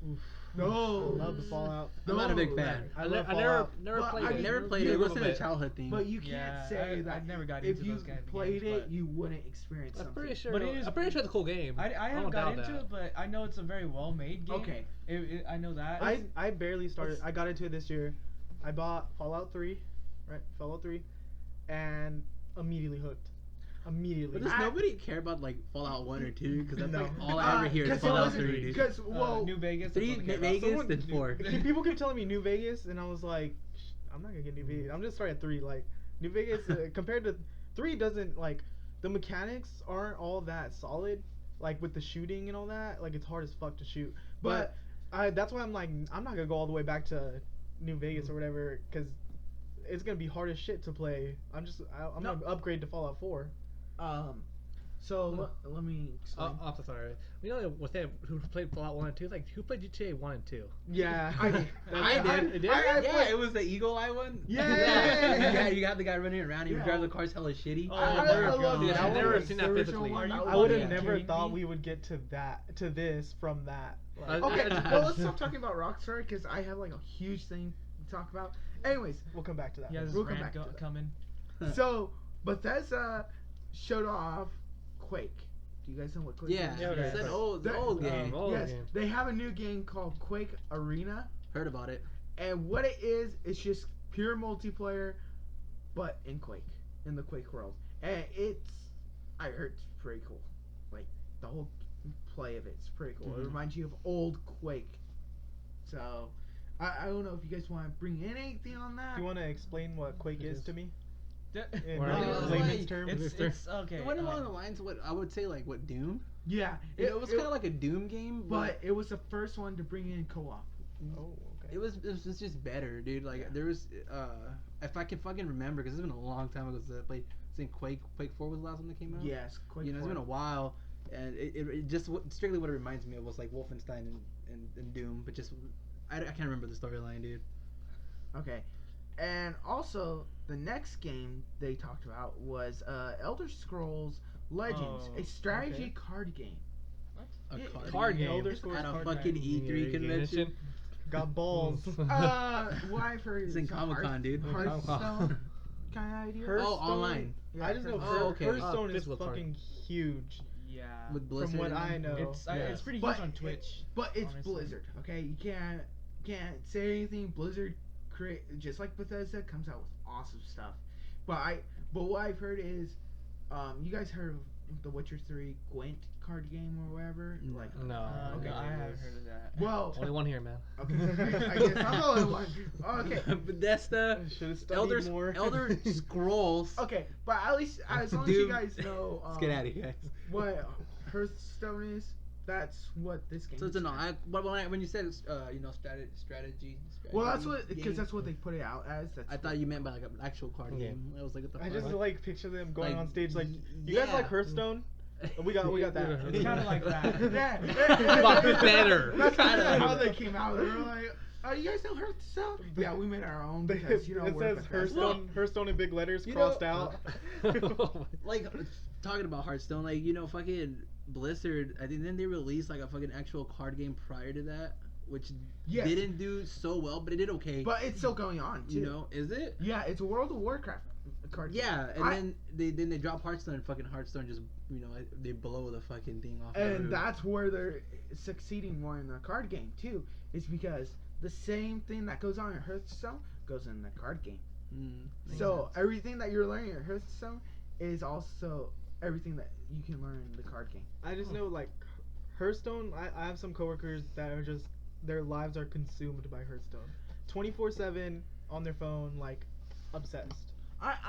Oof. No, I love the Fallout. I'm not a big fan. I I love never Fallout. never But played I it. mean, Never played you- it. It a wasn't little a bit. childhood thing. But you can't Yeah, say that I never got if into you those kind of played games, it, but- you wouldn't experience I'm something. pretty sure. But it is- I'm pretty sure it's a cool game. I don't haven't got doubt into that. it, but I know it's a very well made game. Okay. I know that. I barely started. I got into it this year. I bought Fallout 3, right? Fallout 3, and immediately hooked. Immediately. But does nobody care about like Fallout 1 or 2? Because that's No. like all I ever hear is 'cause it Fallout wasn't- 3, dude. Because New Vegas. that's 3, all they care about. Vegas, Someone- then 4. People keep telling me New Vegas, and I was like, I'm not gonna get New Vegas. I'm just starting at 3. Like New Vegas compared to 3 doesn't like the mechanics aren't all that solid. Like with the shooting and all that, like it's hard as fuck to shoot. But that's why I'm like, I'm not gonna go all the way back to New Vegas or whatever, because it's gonna be hard as shit to play. I'm No. gonna upgrade to Fallout 4. So let me explain. I'm so sorry. We know with that who played Fallout 1 and 2. Like who played GTA 1 and 2? Yeah, I did. I did. I Yeah, played- it was the Eagle Eye one. Yeah. Yeah, you got the guy running around. He would Yeah. drive the cars hella shitty. Oh, I there we love go. that I've one. never seen that The original physically. one, Are that you was I would have awesome. never kidding thought me? we would get to this from that. Like, Okay, I- well let's stop talking about Rockstar because I have like a huge thing to talk about. Anyways, we'll come back to that. He has this We'll come rant back to that. coming. so Bethesda showed off Quake. Do you guys know what Quake Yeah, is? Yeah, it's okay. an old That- game. old Yes, game. they have a new game called Quake Arena, Heard about it. and what it is, it's just pure multiplayer, but in Quake, in the Quake world, and I heard it's pretty cool. Like the whole play of it's pretty cool. It Mhm. reminds you of old Quake. So, I don't know if you guys want to bring in anything on that. Do you want to explain what Quake is to me? In Or layman's like- terms. It's okay. It went along the lines of what I would say, like what Doom. Yeah, It was kind of like a Doom game, but it was the first one to bring in co-op. Oh, okay. it was just better, dude. Like Yeah. there was if I can fucking remember, because it's been a long time ago since I played. I think Quake 4 was the last one that came out. Yes, Quake You know, it's 4. been a while, and it just strictly what it reminds me of was like Wolfenstein and Doom, but just I can't remember the storyline, dude. Okay, and also the next game they talked about was Elder Scrolls Legends, Oh, a strategy okay. card game. A Yeah, card game. Elder Scrolls at a card fucking game. E3 convention. Got balls. What I've heard It's is in Comic-Con, dude. Hearthstone kind of idea. Hearthstone, online. Yeah, I just know Oh, okay. Hearthstone is Physical card. fucking huge. Yeah. With Blizzard. From what and I them. know. It's Yeah. it's pretty But huge on Twitch. But it's honestly. Blizzard, okay? You can't say anything. Blizzard create just like Bethesda comes out with awesome stuff. But what I've heard is, you guys heard of the Witcher 3 Gwent card game or whatever? No. Like No. Okay. No, I haven't heard of that. well, Only one here, man. okay, I guess I'm the only one. Okay. Bethesda, Should have studied more. Elder Scrolls. Okay, but at least as long as you Dude. guys know Let's get out of here, guys. what Hearthstone is, that's what this game So it's is. but when you said strategy. Well, that's what game, because that's what they put it out as. That's I thought you meant by like an actual card Yeah. game. I was like, what the I fuck? just like picture them going Like, on stage like, you yeah. guys like Hearthstone? We got that. It's kinda like that. Yeah. But better. That's kind of Kinda. how they came out. They were like, "Oh, you guys know Hearthstone?" Yeah, we made our own because you know it we're says Bethesda. Hearthstone in big letters You crossed know- out. Like talking about Hearthstone, like fucking Blizzard. I think then they released like a fucking actual card game prior to that, which Yes. didn't do so well, but it did okay. But it's still going on too. you know, is it? Yeah, it's a World of Warcraft card game. Yeah, and I- then they drop Hearthstone and fucking Hearthstone just they blow the fucking thing off. the And roof. that's where they're succeeding more in the card game too. Is because the same thing that goes on in Hearthstone goes in the card game. Makes So sense. everything that you're learning in Hearthstone is also everything that you can learn in the card game. I just know like Hearthstone. I have some coworkers that are just their lives are consumed by Hearthstone, 24/7 on their phone, like obsessed.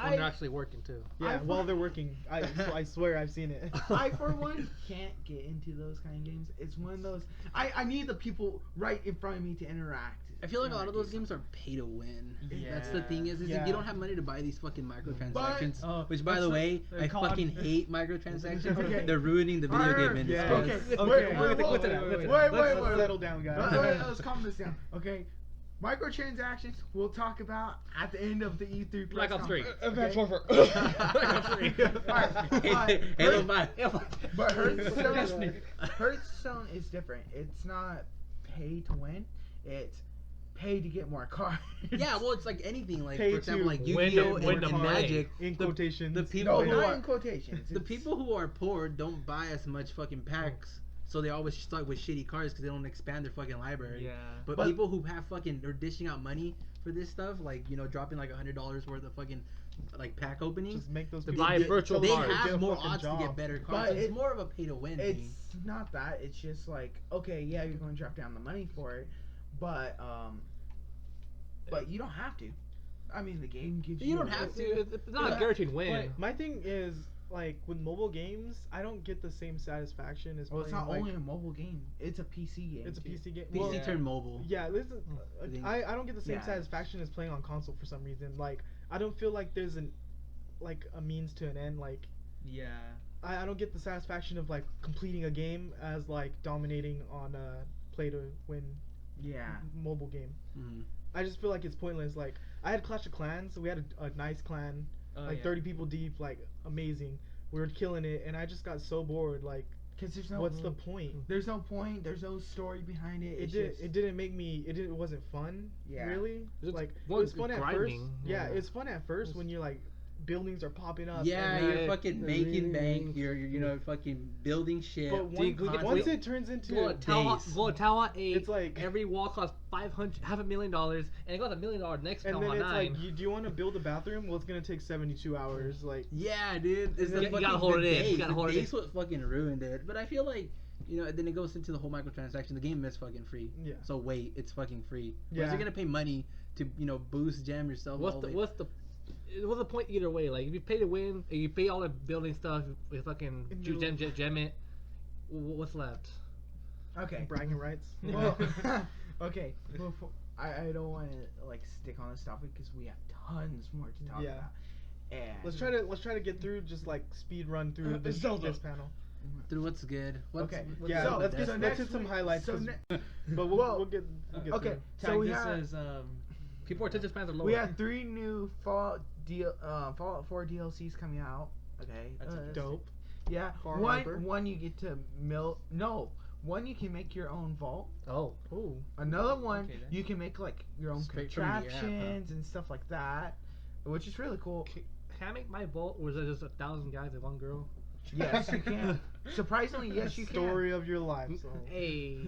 When they're actually working too. Yeah, while they're working. I swear I've seen it. I for one can't get into those kind of games. It's one of those. I need the people right in front of me to interact. I feel like a lot of those games. games are pay to win. Yeah. That's the thing is Yeah. if you don't have money to buy these fucking microtransactions, But- Oh, which by that's the what way, they're I called. fucking hate microtransactions. Okay. They're ruining the video game industry. yeah. Okay, Okay, wait, let's settle down, guys. Let's calm this down. Okay, microtransactions we'll talk about at the end of the E3 Black press Ops 3. conference, okay? Halo 5. But Hearthstone is different. It's not pay to win. It's pay to get more cards. Yeah, well, it's like anything. Like Pay for example, to like win Yu-Gi-Oh to- win and to play. Magic. In the- quotations. the people No, who not are in quotations. the people who are poor don't buy as much fucking packs, so they always stuck with shitty cards because they don't expand their fucking library. Yeah. But, But- people who have fucking they're dishing out money for this stuff, like dropping like $100 worth of fucking like pack openings. Just make those To people buy get- virtual They cards. get have a more fucking odds to job. get better cards. But So it's it- more of a pay to win It's thing. not that. It's just like, okay, yeah, you're going to drop down the money for it, but you don't have to. I mean, the game gives you. You don't a- have to. It's not Yeah. a guaranteed win. My thing is like with mobile games, I don't get the same satisfaction as Well, it's playing, not like, only a mobile game. It's a PC game. it's a too. PC game. PC Well, Yeah. turned mobile. yeah, listen, I think- I don't get the same Yeah. satisfaction as playing on console for some reason. Like I don't feel like there's a means to an end. Like Yeah. I don't get the satisfaction of like completing a game as like dominating on a play to win Yeah. mobile game. Mhm. I just feel like it's pointless. Like I had Clash of Clans, so we had a nice clan, Oh, like yeah. 30 people deep, like amazing. We were killing it, and I just got so bored. Like, Because there's no. what's the point? There's no point. There's no story behind it. It didn't make me. It wasn't fun. Yeah. Really. It's Like it more was fun at first. grinding, Yeah, yeah. it's fun at first when you're like buildings are popping up. Yeah, and- you're Right. fucking making bank. You're fucking building shit. But Do you get once to- it turns into Go to Tower, days. go to Tower 8. It's like- every wall costs $500,000, and it goes $1 million next and Tower then it's 9. like, do you want to build a bathroom? Well, it's gonna take 72 hours. Like, Yeah, dude. It's You the gotta fucking hold the it in. You days. gotta The hold it days what fucking ruined it. But I feel like, then it goes into the whole microtransaction. The game is fucking free. yeah. So wait, it's fucking free. Yeah. Whereas you're gonna pay money to, boost jam yourself. what's all the way- what's the it was a point either way. Like if you pay to win, and you pay all the building stuff with fucking gem it, what's left? Okay. Bragging rights. Well, okay. Before, I don't want to like stick on this topic because we have tons more to talk about. And Let's try to get through just like speed run through this panel. Through what's good. Okay. Yeah, So, let's hit some highlights. So but we'll get okay. through. So we this have says People attention spans are low. we have 3 new Fallout 4 DLCs coming out. Okay. That's Dope. Yeah. Far Harbor. One you get to one you can make your own vault. Oh. Ooh. Another one Okay, then. you can make like your own Straight from the app, huh? contraptions and stuff like that, which is really cool. Can I make my vault, or is it just 1,000 guys and one girl? Yes, you can. Surprisingly, yes, you can. Story of your life. So. Hey.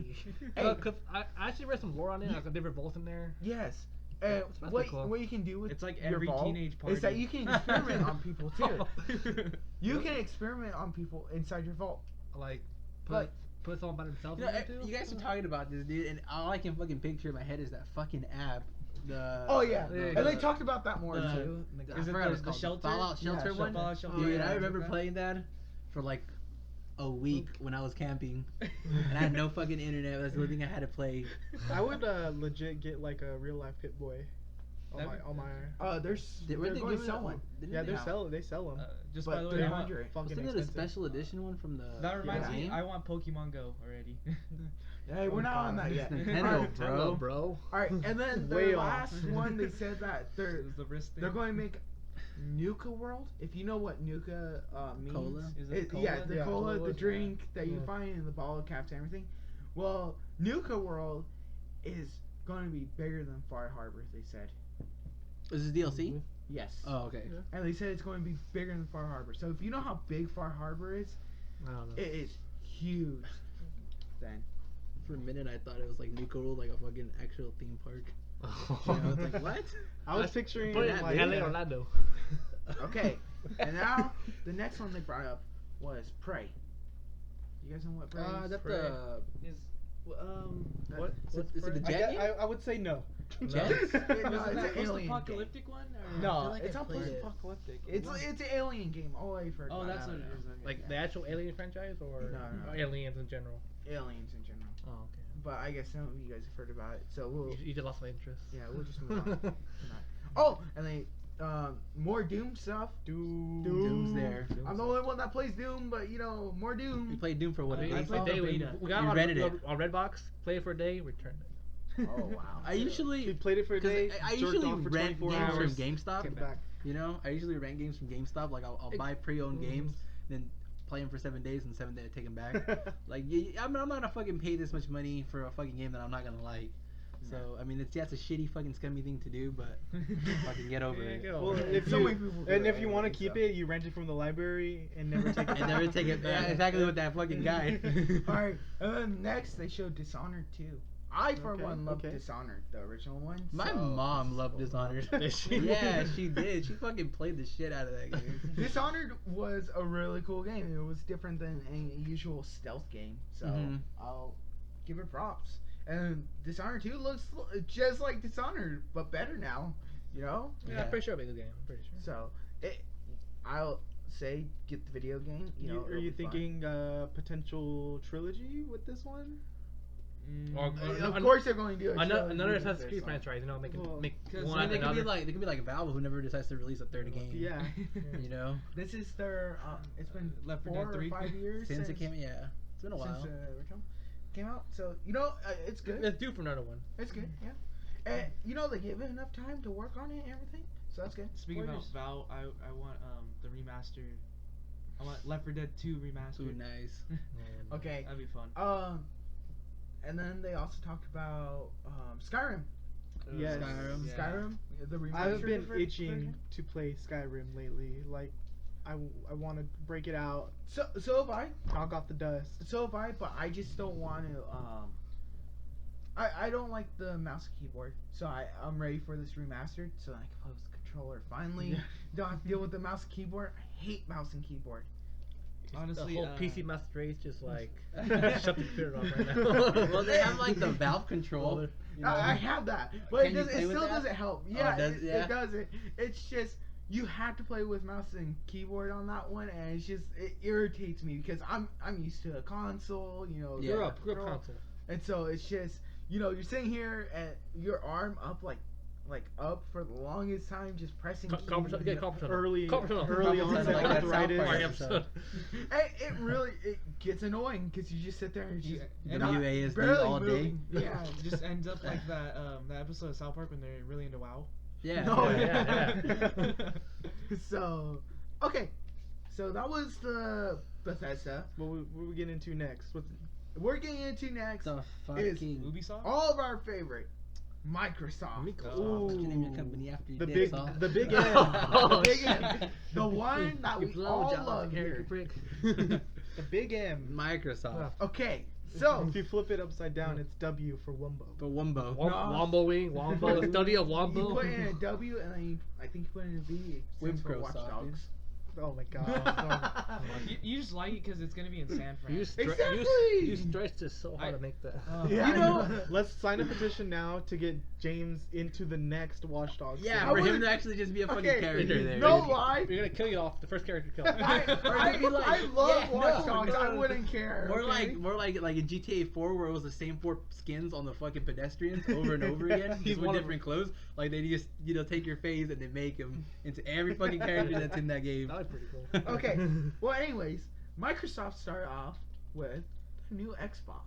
Hey. Cause I actually read some lore on it. Like different vaults in there. Yes. That's What cool. what you can do with it's like your every vault teenage party. is that you can experiment on people too. You can experiment on people inside your vault. Like Like put someone by themselves. You know, in there too? you guys are talking about this, dude, and all I can fucking picture in my head is that fucking app. oh yeah, the- and they talked about that more the- too. I Is it forgot what the it's called. shelter? Fallout Shelter Yeah, one? Fallout Shelter. Dude, yeah, I remember that. playing that for like a week when I was camping, and I had no fucking internet. That's the only thing I had to play. I would legit get like a real life Pit Boy. On my. There's Weren't they're they going to giving sell it- one. didn't Yeah, they? they sell them. Just But by the way, I want, 300. Fucking Wasn't it a expensive. special edition one from the? that reminds game? me. I want Pokemon Go already. Hey, we're not on that yet. Nintendo, Alright, bro. bro. All right, and then the Way off. last one they said that Is the wrist thing? they're going to make Nuka World. If you know what Nuka means, Cola? Is it cola? yeah, the Yeah, cola, cola, the yeah. drink that you Yeah. find in the bottle caps and everything. Well, Nuka World is going to be bigger than Far Harbor. They said Is this DLC? yes, Oh, okay. and they said it's going to be bigger than Far Harbor. So if you know how big Far Harbor is, I don't know. it is huge. Then For a minute, I thought it was like Nuka World, like a fucking actual theme park. You know, it's like what? I was picturing Put it like in LA, Orlando. okay, and now the next one they brought up was Prey. You guys know what Prey is? That's Prey. the. Is What? Is it the jet? game? I would say no. Jet? No, Isn't it's that an alien post-apocalyptic one? Or? No, I feel like it's I not played it. post-apocalyptic. It's an alien game. Oh, I've heard. Oh, about that's that. what it is. Okay. Like the actual Alien franchise, or No. aliens in general? Aliens in general. Oh, okay. But I guess some of you guys have heard about it, so we'll You just lost my interest. yeah we'll just move on. from that. Oh, and they more Doom stuff. Doom's there. I'm the only one that plays Doom, but you know more You Doom. played Doom for what? I a played day? the beta. We got You it rented it. on Redbox, played it for a day, returned it. Oh wow. I usually We played it for a day. I jerked usually off for rent 24 games hours, from GameStop. came back. You know, I usually rent games from GameStop. Like I'll buy pre-owned games, then play them for 7 days, and 7 days I take them back. Like I'm not gonna fucking pay this much money for a fucking game that I'm not gonna like. So I mean, it's a shitty fucking scummy thing to do, but fucking get over it. Well, if So you many people do and it if you want to anyway, keep so. it, you rent it from the library and never take it. And never take it back. Exactly what that fucking guy. All right, and then next they showed Dishonored 2. I for Okay, one loved okay. Dishonored, the original one. My so mom this is loved cool. Dishonored. Did she? Yeah, she did. She fucking played the shit out of that game. Dishonored was a really cool game. It was different than a usual stealth game, so Mhm. I'll give it props. And Dishonored 2 looks just like Dishonored, but better now. You know? Yeah, I'm pretty sure it'll be a good game. I'm pretty sure. So I'll say get the video game. You know, Are it'll you be fun. thinking potential trilogy with this one? Or, Of course they're going to do a another trilogy with Assassin's this Creed one. franchise, you know, make Well, Cause one I after mean, they could be another. like Valve, who never decides to release a third game. Yeah. You know, This is their. It's been Left 4 4 Dead or 3? 5 years since it came, yeah, it's been a while. Since original came out, so you know it's good. It's due for another one. It's good, yeah. And you know they gave it enough time to work on it and everything, so that's good. Speaking about Spoilers. Valve, I want the remastered. I want Left 4 Dead 2 remastered. Ooh, nice. Okay. That'd be fun. And then they also talked about Skyrim. Yes. Skyrim. Yeah. Skyrim, the remastered I've been itching version. to play Skyrim lately. Like, I want to break it out, So have I. knock off the dust. So have I, but I just don't want to. I don't like the mouse and keyboard, so I'm ready for this remastered, so I can play with the controller. Finally, Yeah. don't have to deal with the mouse and keyboard. I hate mouse and keyboard. Honestly, the whole PC master race just like Shut shut the computer off right now. Well, they have like the Valve control. You know? I have that, but Can you play it with still that? doesn't help. Oh, Yeah, it does- yeah? it doesn't. It's just you have to play with mouse and keyboard on that one, and it irritates me because I'm used to a console, you know. Yeah. You're up control. console. And so it's just, you know, you're sitting here and your arm up like up for the longest time, just pressing keys. Early Probably on sounds like that South Park arthritis. episode. It really gets annoying because you just sit there and just Yeah, not- WASD barely all day. moving. Yeah. It just ends up like that episode of South Park when they're really into WoW. Yeah. No, yeah. So, okay. So that was the Bethesda. What we get into next? We're getting into next The is fucking. Ubisoft. all of our favorite Microsoft. What's your name, your company after you The did big so? the big M. The big shit. M. The one that we all love here. The big M. Microsoft. Okay. So, If you flip it upside down, it's W for Wumbo. For Wumbo. Wombo wing, Wombo, the study of you Wombo. put in a W and then I think you put in a V. It stands for Wimprosoft, Watch Dogs. Oh my god. You just like it because it's gonna be in San Fran. Exactly. You stretched it so hard to make that. Yeah, You know, I know. let's sign a petition now to get James into the next Watch Dogs. Yeah, I for him wouldn't- to actually just be a fucking Okay, character there. no lie. You're gonna kill you off the first character kill. I love Yeah, Watch no, Dogs. no. I wouldn't care. More okay? like in GTA 4 where it was the same 4 skins on the fucking pedestrians over and over again, He's just with one of different clothes. Like they just take your face and they make him into every fucking character that's in that game. That was pretty cool. Okay. Well, anyways, Microsoft started off with a new Xbox.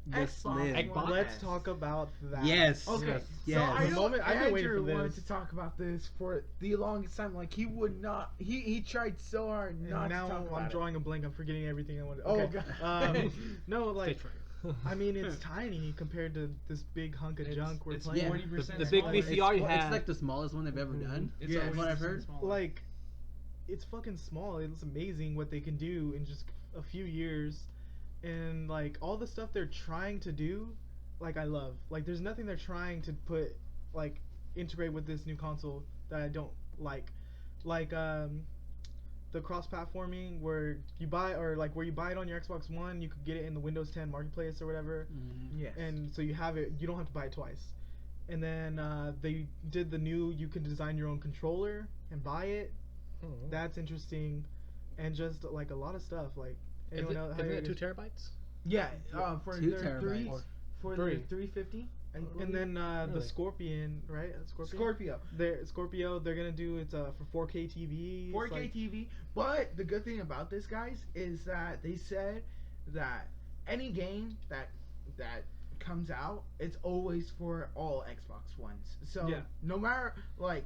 The Slim. Xbox. Let's talk about that. Yes. Okay, Yes. so I The know moment- I've been waiting Andrew for wanted this. to talk about this for the longest time. Like he would not. He tried so hard And not now to talk about I'm it. drawing a blank. I'm forgetting everything I wanted. Oh, Okay. God. No, like Stage fright. I mean, it's tiny compared to this big hunk of junk we're It's playing. 40% The big smaller. VCR you It's had. like the smallest one they've ever done. It's Yeah, always what I've 40% heard. smaller. Like, it's fucking small. It's amazing what they can do in just a few years, and like all the stuff they're trying to do, like I love. Like, there's nothing they're trying to put like integrate with this new console that I don't like. Like the cross-platforming where you buy where you buy it on your Xbox One, you could get it in the Windows 10 marketplace or whatever. Yes. And so you have it, you don't have to buy it twice. And then they did the new, you can design your own controller and buy it. That's interesting. And just like a lot of stuff, like Isn't anyone else, it 2 terabytes? yeah. For 2 their three, terabytes. for Three. their 350. and then the Really? Scorpion, right? Scorpio. Scorpio, they're gonna do it's for 4K TV. 4K TV. But the good thing about this, guys, is that they said that any game that comes out, it's always for all Xbox Ones. So Yeah. no matter like,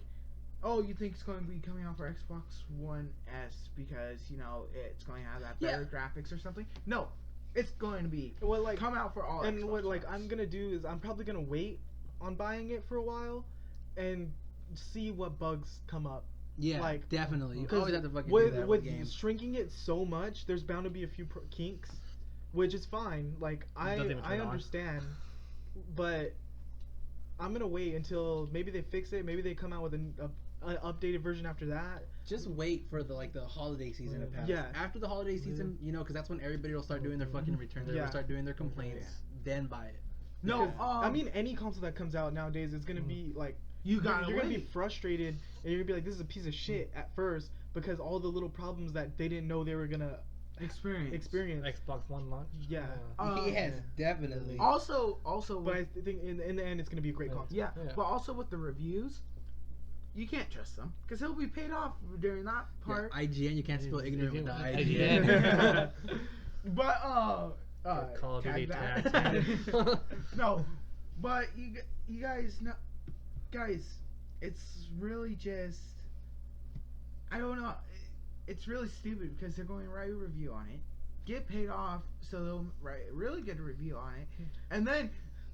oh, you think it's going to be coming out for Xbox One S because you know it's going to have that better graphics or something? No, it's going to be Well, like come out for all. and Xbox what like Ones. I'm gonna do is I'm probably gonna wait on buying it for a while and see what bugs come up. Yeah, Like, definitely. You 'cause always have to fucking do with that with with games. shrinking it so much, there's bound to be a few kinks, which is fine. Like Doesn't even I turn on. understand, but I'm gonna wait until maybe they fix it. Maybe they come out with an updated version after that. Just wait for the holiday season to pass. Yeah. After the holiday season, you know, because that's when everybody will start doing their fucking returns. They'll Yeah. start doing their complaints. Then buy it. no. Because, I mean, any console that comes out nowadays is gonna be like you got you're gonna be frustrated and you're gonna be like, this is a piece of shit at first because all the little problems that they didn't know they were gonna experience. Xbox One launch. Yeah. Yes, definitely. Also, But I think in the end it's gonna be a great Yeah. console. yeah, Yeah. but also with the reviews, you can't trust them because he'll be paid off during that part. Yeah, IGN, you can't spill ignorant with the IGN. IGN. But Call of Duty tag tags, that. man. No, but you guys know, guys, it's really just I don't know. It's really stupid because they're going to write a review on it, get paid off, so they'll write a really good review on it, and then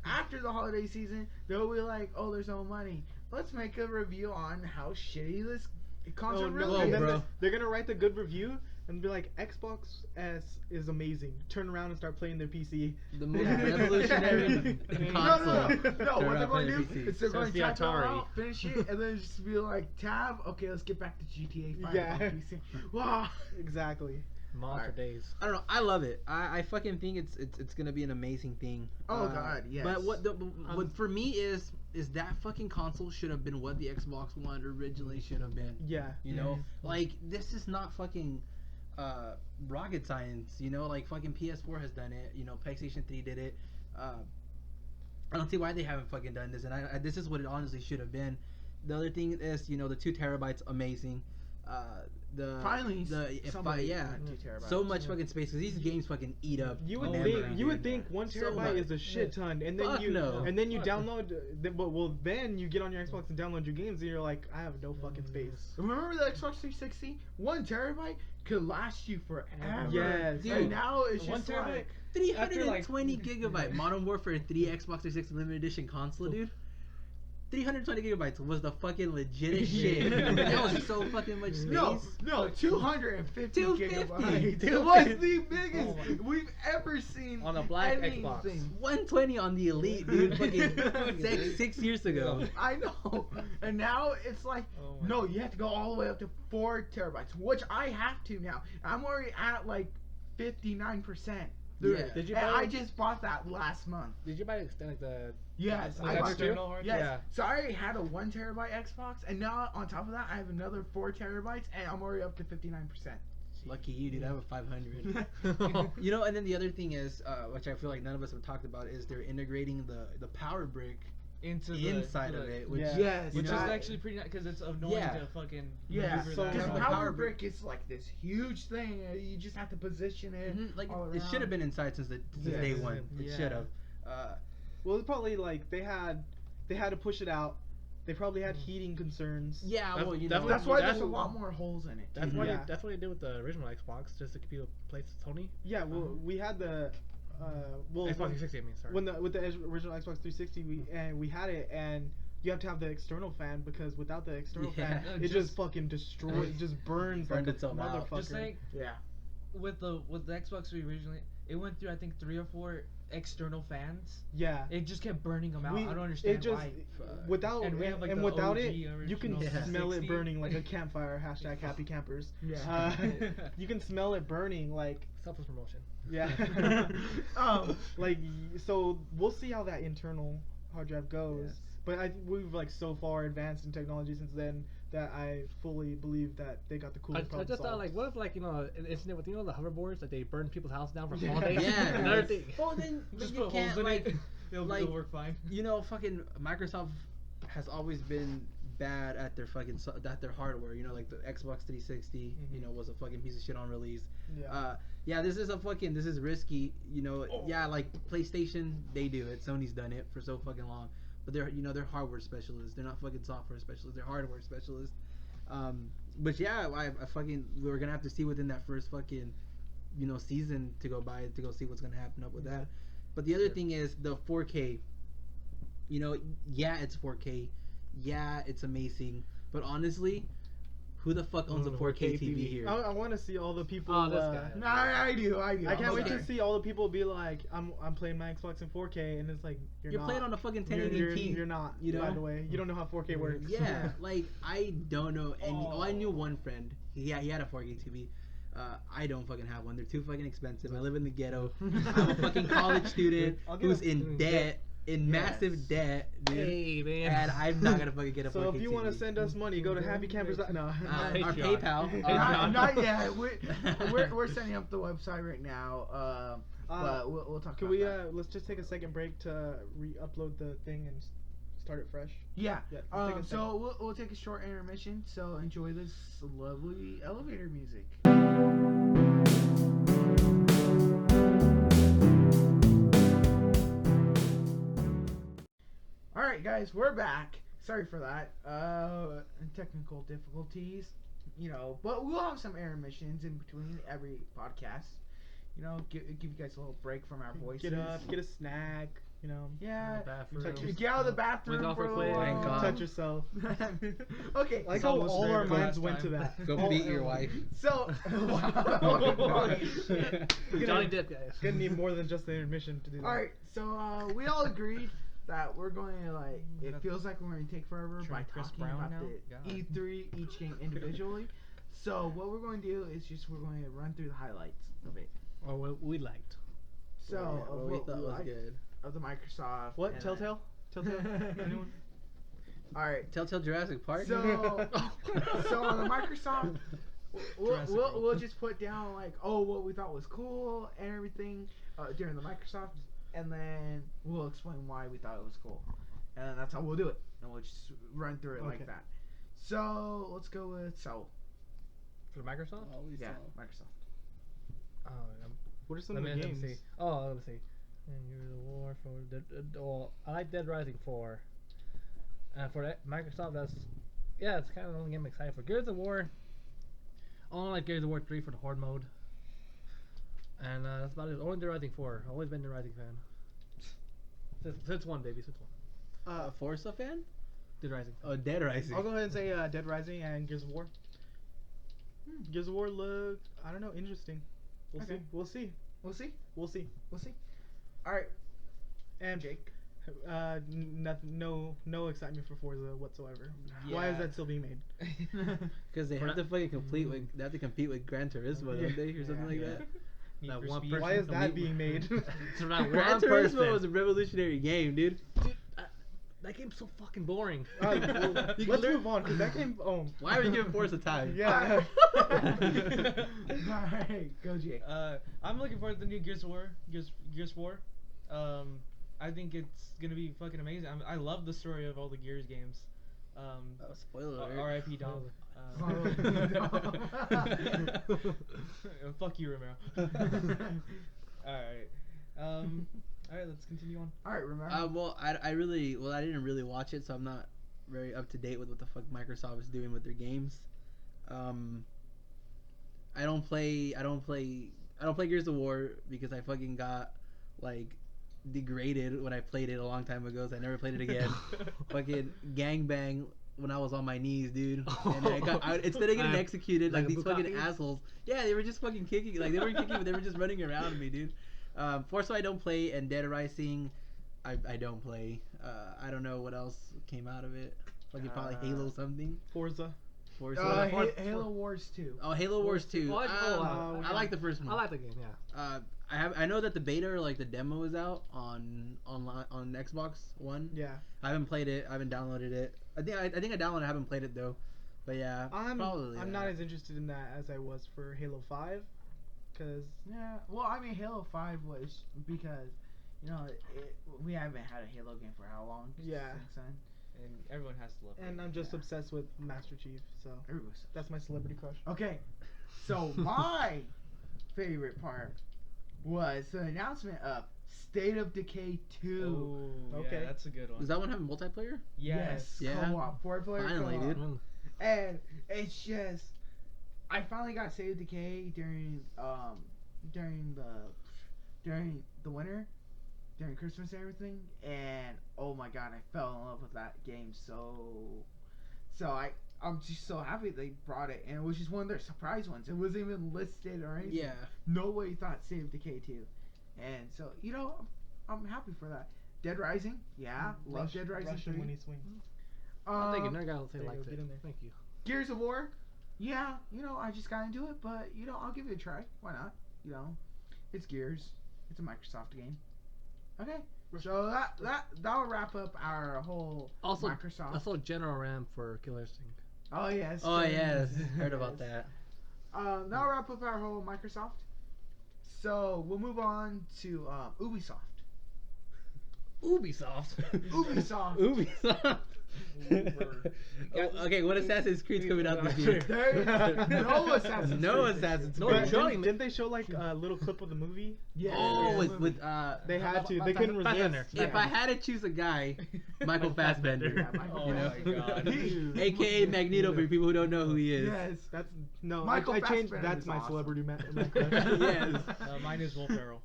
after the holiday season, they'll be like, "Oh, there's no money. Let's make a review on how shitty this console really and is." then they're gonna write the good review and be like, Xbox S is amazing. Turn around and start playing their PC. The most revolutionary console. No, to what they're wrap going in to a do PC. is they're So going it's to the type it all Atari. out, finish it, and then just be like, tab, okay, let's get back to GTA 5 Yeah. on PC. Wow. Exactly. Monster Alright. days. I don't know. I love it. I fucking think it's gonna be an amazing thing. Oh, God, yes. But what for me is that fucking console should have been what the Xbox One originally should have been. Yeah. You know, Mhm. like this is not fucking rocket science. You know, like fucking PS4 has done it. You know, PlayStation 3 did it. I don't see why they haven't fucking done this, and this is what it honestly should have been. The other thing is, you know, the 2 terabytes, amazing. Finally, somebody yeah, went 2 terabytes. so much fucking space because these games fucking eat up. You would memory, think you would dude. think 1 So terabyte much. is a shit ton, and then Fuck you no. and then you Fuck. download. Then you get on your Xbox and download your games, and you're like, I have no fucking space. Remember the Xbox 360? 1 terabyte could last you forever. Yes. And Dude, now it's 1 just terabyte? like 320 gigabyte Modern Warfare 3 Xbox 360 limited edition console, dude. 320 gigabytes was the fucking legit shit. That was so fucking much space. no, 250 250. gigabytes. It was the biggest we've ever seen On a black anything. Xbox. 120 on the Elite, dude. Fucking six years ago. I know. And now it's like, Oh my no, you have to go all the way up to 4 terabytes, which I have to now. I'm already at like 59%. Dude, Yeah. Did you and buy I it? just bought that last month. Did you buy it extend like the? Yes, Like I bought external hard Yes. drive? So I already had a 1 terabyte Xbox, and now on top of that, I have another 4 terabytes, and I'm already up to 59%. Lucky you, dude. I have a 500. You know, and then the other thing is, which I feel like none of us have talked about, is they're integrating the power brick Into the inside of it, which Yeah. Yes, which is that- actually pretty nice because it's annoying Yeah. to fucking Yeah, maneuver so that because Yeah. the around. power brick is like this huge thing. You just have to position it. like all it should have around. been inside since Yeah. day one. It Yeah. should have. Well, it's probably like they had to push it out. They probably had heating concerns. Yeah, That's well, you know, definitely- That's why there's a That's- lot more holes in it. That's too. what Yeah. that's what they did with the original Xbox, just to compete with place Sony. Yeah, well, we had the Xbox 360. I mean, sorry. when the with the original Xbox 360, we had it, and you have to have the external fan because without the external fan, Yeah. it just fucking destroys, it just burns Burned like a itself out. motherfucker. Just like Yeah. with the Xbox 3 originally, it went through I think 3 or 4 external fans. Yeah. It just kept burning them out. We- I don't understand it just, why. Without And we have, like, and the without OG it, you can original smell it 60. burning like a campfire. # happy campers. Yeah. You can smell it burning like Selfless promotion. yeah. Um, Like so, we'll see how that internal hard drive goes. Yes. But we've like so far advanced in technology since then that I fully believe that they got the I, coolest I problem just thought, solved. like, what if, like, you know, an incident with, you know, the hoverboards that they burn people's house down for Yeah. holidays? Yeah. Another thing. Well, then Just you put can't holes in like, it. It'll like- work fine. you know, fucking Microsoft has always been bad at their fucking at their hardware. You know, like the Xbox 360, you know, was a fucking piece of shit on release. yeah. Yeah, this is risky. You know, Oh. yeah, like PlayStation, they do it. Sony's done it for so fucking long, but they're hardware specialists. They're not fucking software specialists. They're hardware specialists. But yeah, I fucking we're gonna have to see within that first fucking, you know, season to go by to go see what's gonna happen up with that. But the other thing is the 4K. You know, yeah, it's 4K. Yeah, it's amazing. But honestly, who the fuck owns a 4K TV here? I want to see all the people. Oh, this guy. no, I do. I can't I'm wait okay. to see all the people be like, I'm playing my Xbox in 4K, and it's like you're not. playing on a fucking You're 1080p. not. you know? By the way, you don't know how 4K works. Yeah, like I don't know any. Oh, I knew one friend. He had a 4K TV. I don't fucking have one. They're too fucking expensive. I live in the ghetto. I'm a fucking college student I'll get who's a- in debt, in massive debt, dude. Hey, man. And I'm not gonna fucking get a 4K So if you TV. want to send us money, go to happycampers. No. our Patreon. PayPal. Not yet. We're setting up the website right now. But we'll talk Can about we that. let's just take a second break to re-upload the thing and start it fresh. Yeah. Yeah. Let's take a So we'll take a short intermission. So enjoy this lovely elevator music. All right, guys, we're back. Sorry for that. Technical difficulties, you know, but we'll have some intermissions in between every podcast. You know, give you guys a little break from our voices. Get up, get a snack. You know. Yeah. Bathroom. Touch your- Get out of the bathroom Wake up for a real little quick. Thank while. God. Touch yourself. Okay. Like It's how almost all there our for minds last went to time. that. Go All- beat your wife. So, Holy shit. Johnny Depp, guys. Gonna need more than just the intermission to do that. all right. So we all agreed that we're going to like. It feels like we're going to take forever by Chris talking Brown about now? the God. E3 each game individually. So what we're going to do is we're going to run through the highlights of it. Or what we liked. So of what we what thought we was liked good. of the Microsoft. What? and Telltale? Telltale? Anyone? All right. Telltale Jurassic Park. So so on the Microsoft, Jurassic World. we'll just put down like what we thought was cool and everything during the Microsoft, and then we'll explain why we thought it was cool, and that's how we'll do it, and we'll just run through it like Okay. that. So let's go with Saul. For Microsoft? Yeah, Microsoft. Oh, What are some let of me, the let me games? see. Oh, let me see. And Gears of War for well, I like Dead Rising 4. And for that, Microsoft, it's kind of the only game I'm excited for. Gears of War, I only like Gears of War 3 for the horde mode. And that's about it. Only Dead Rising 4. Always been a Dead Rising fan. Since 1, baby, since 1. A Forza fan? Dead Rising. Oh, Dead Rising. I'll go ahead and say Dead Rising and Gears of War. Gears of War look, I don't know, interesting. We'll Okay. see. We'll see. We'll see. We'll see. We'll see. All right. And Jake. no excitement for Forza whatsoever. Why is Yeah. that still being made? Because they For have to fucking they have to compete with Gran Turismo, don't they, or something like Yeah. that? Need That for one Speed. person Why is that compete being made? So not Gran one Turismo person. was a revolutionary game, dude. Dude, that game's so fucking boring. Let's You can learn- move on because that game. Why are we giving Forza time? Yeah. All right. Go, Jake. I'm looking forward to the new Gears of War. Gears 4. I think it's gonna be fucking amazing. I love the story of all the Gears games. Oh, spoiler alert. R.I.P. Dom. Fuck you, Romero. Alright. Alright, let's continue on. All right. Remember. Well, I didn't really watch it, so I'm not very up to date with what the fuck Microsoft is doing with their games. I don't play Gears of War because I fucking got like degraded when I played it a long time ago, so I never played it again. Fucking gangbang when I was on my knees, dude. And instead of getting executed like Like a these fucking bukkake? assholes. Yeah, they were just fucking kicking. Like they weren't kicking, but they were just running around me, dude. Forza I don't play, and Dead Rising I don't play. I don't know what else came out of it. Like probably Halo something. Forza. Forza. Halo Wars 2. Oh, Halo Wars 2. I like the first one. I like the game, yeah. I know that the beta or like the demo is out on Xbox One. Yeah. I haven't played it. I haven't downloaded it. I think I downloaded it. I haven't played it though. But yeah, I'm probably. not that. as interested in that as I was for Halo 5, because Yeah. Well, I mean, Halo 5 was because, we haven't had a Halo game for how long? Yeah. Since then. And everyone has to love it. and I'm just obsessed with Master Chief, so Everybody sucks. that's my celebrity crush. Okay. So my favorite part was the announcement of State of Decay 2. Oh, Okay. yeah, that's a good one. Does that one have multiplayer? Yes. Yeah. Co-op. 4-player Finally, co-op. dude. And it's just, I finally got State of Decay during the winter, during Christmas and everything, and oh my god, I fell in love with that game I'm just so happy they brought it, and it was just one of their surprise ones. It wasn't even listed or anything. Yeah. Nobody thought State of Decay 2, and so I'm happy for that. Dead Rising, yeah, love Dead Rising Rush him 3. when he swings. Thank you. Nerd guy will say there you like go, that. get in there. Thank you. Gears of War, yeah, I just got into it, but I'll give it a try. Why not? It's Gears. It's a Microsoft game. Okay, so that'll wrap up our whole Also, Microsoft. I saw General Ram for Killer Instinct. Oh yes. Oh Sure. yes, heard about that. That'll wrap up our whole Microsoft. So we'll move on to Ubisoft. Ubisoft. Ubisoft. Ubisoft. Okay, what Assassin's Creed's coming out this year? There is no Assassin's No Creed. Assassin's No, Creed. they're showing- Didn't they show like a little clip of the movie? Yeah. Oh, yeah, with They had to. They couldn't resist. Fassbender. if I had to choose a guy, Michael Fassbender. Yeah, Michael You know? Fassbender. He- AKA Magneto for people who don't know who he is. Yes. That's no. Michael I changed. Fassbender That's is my awesome. celebrity Yes. Mine is Will Ferrell.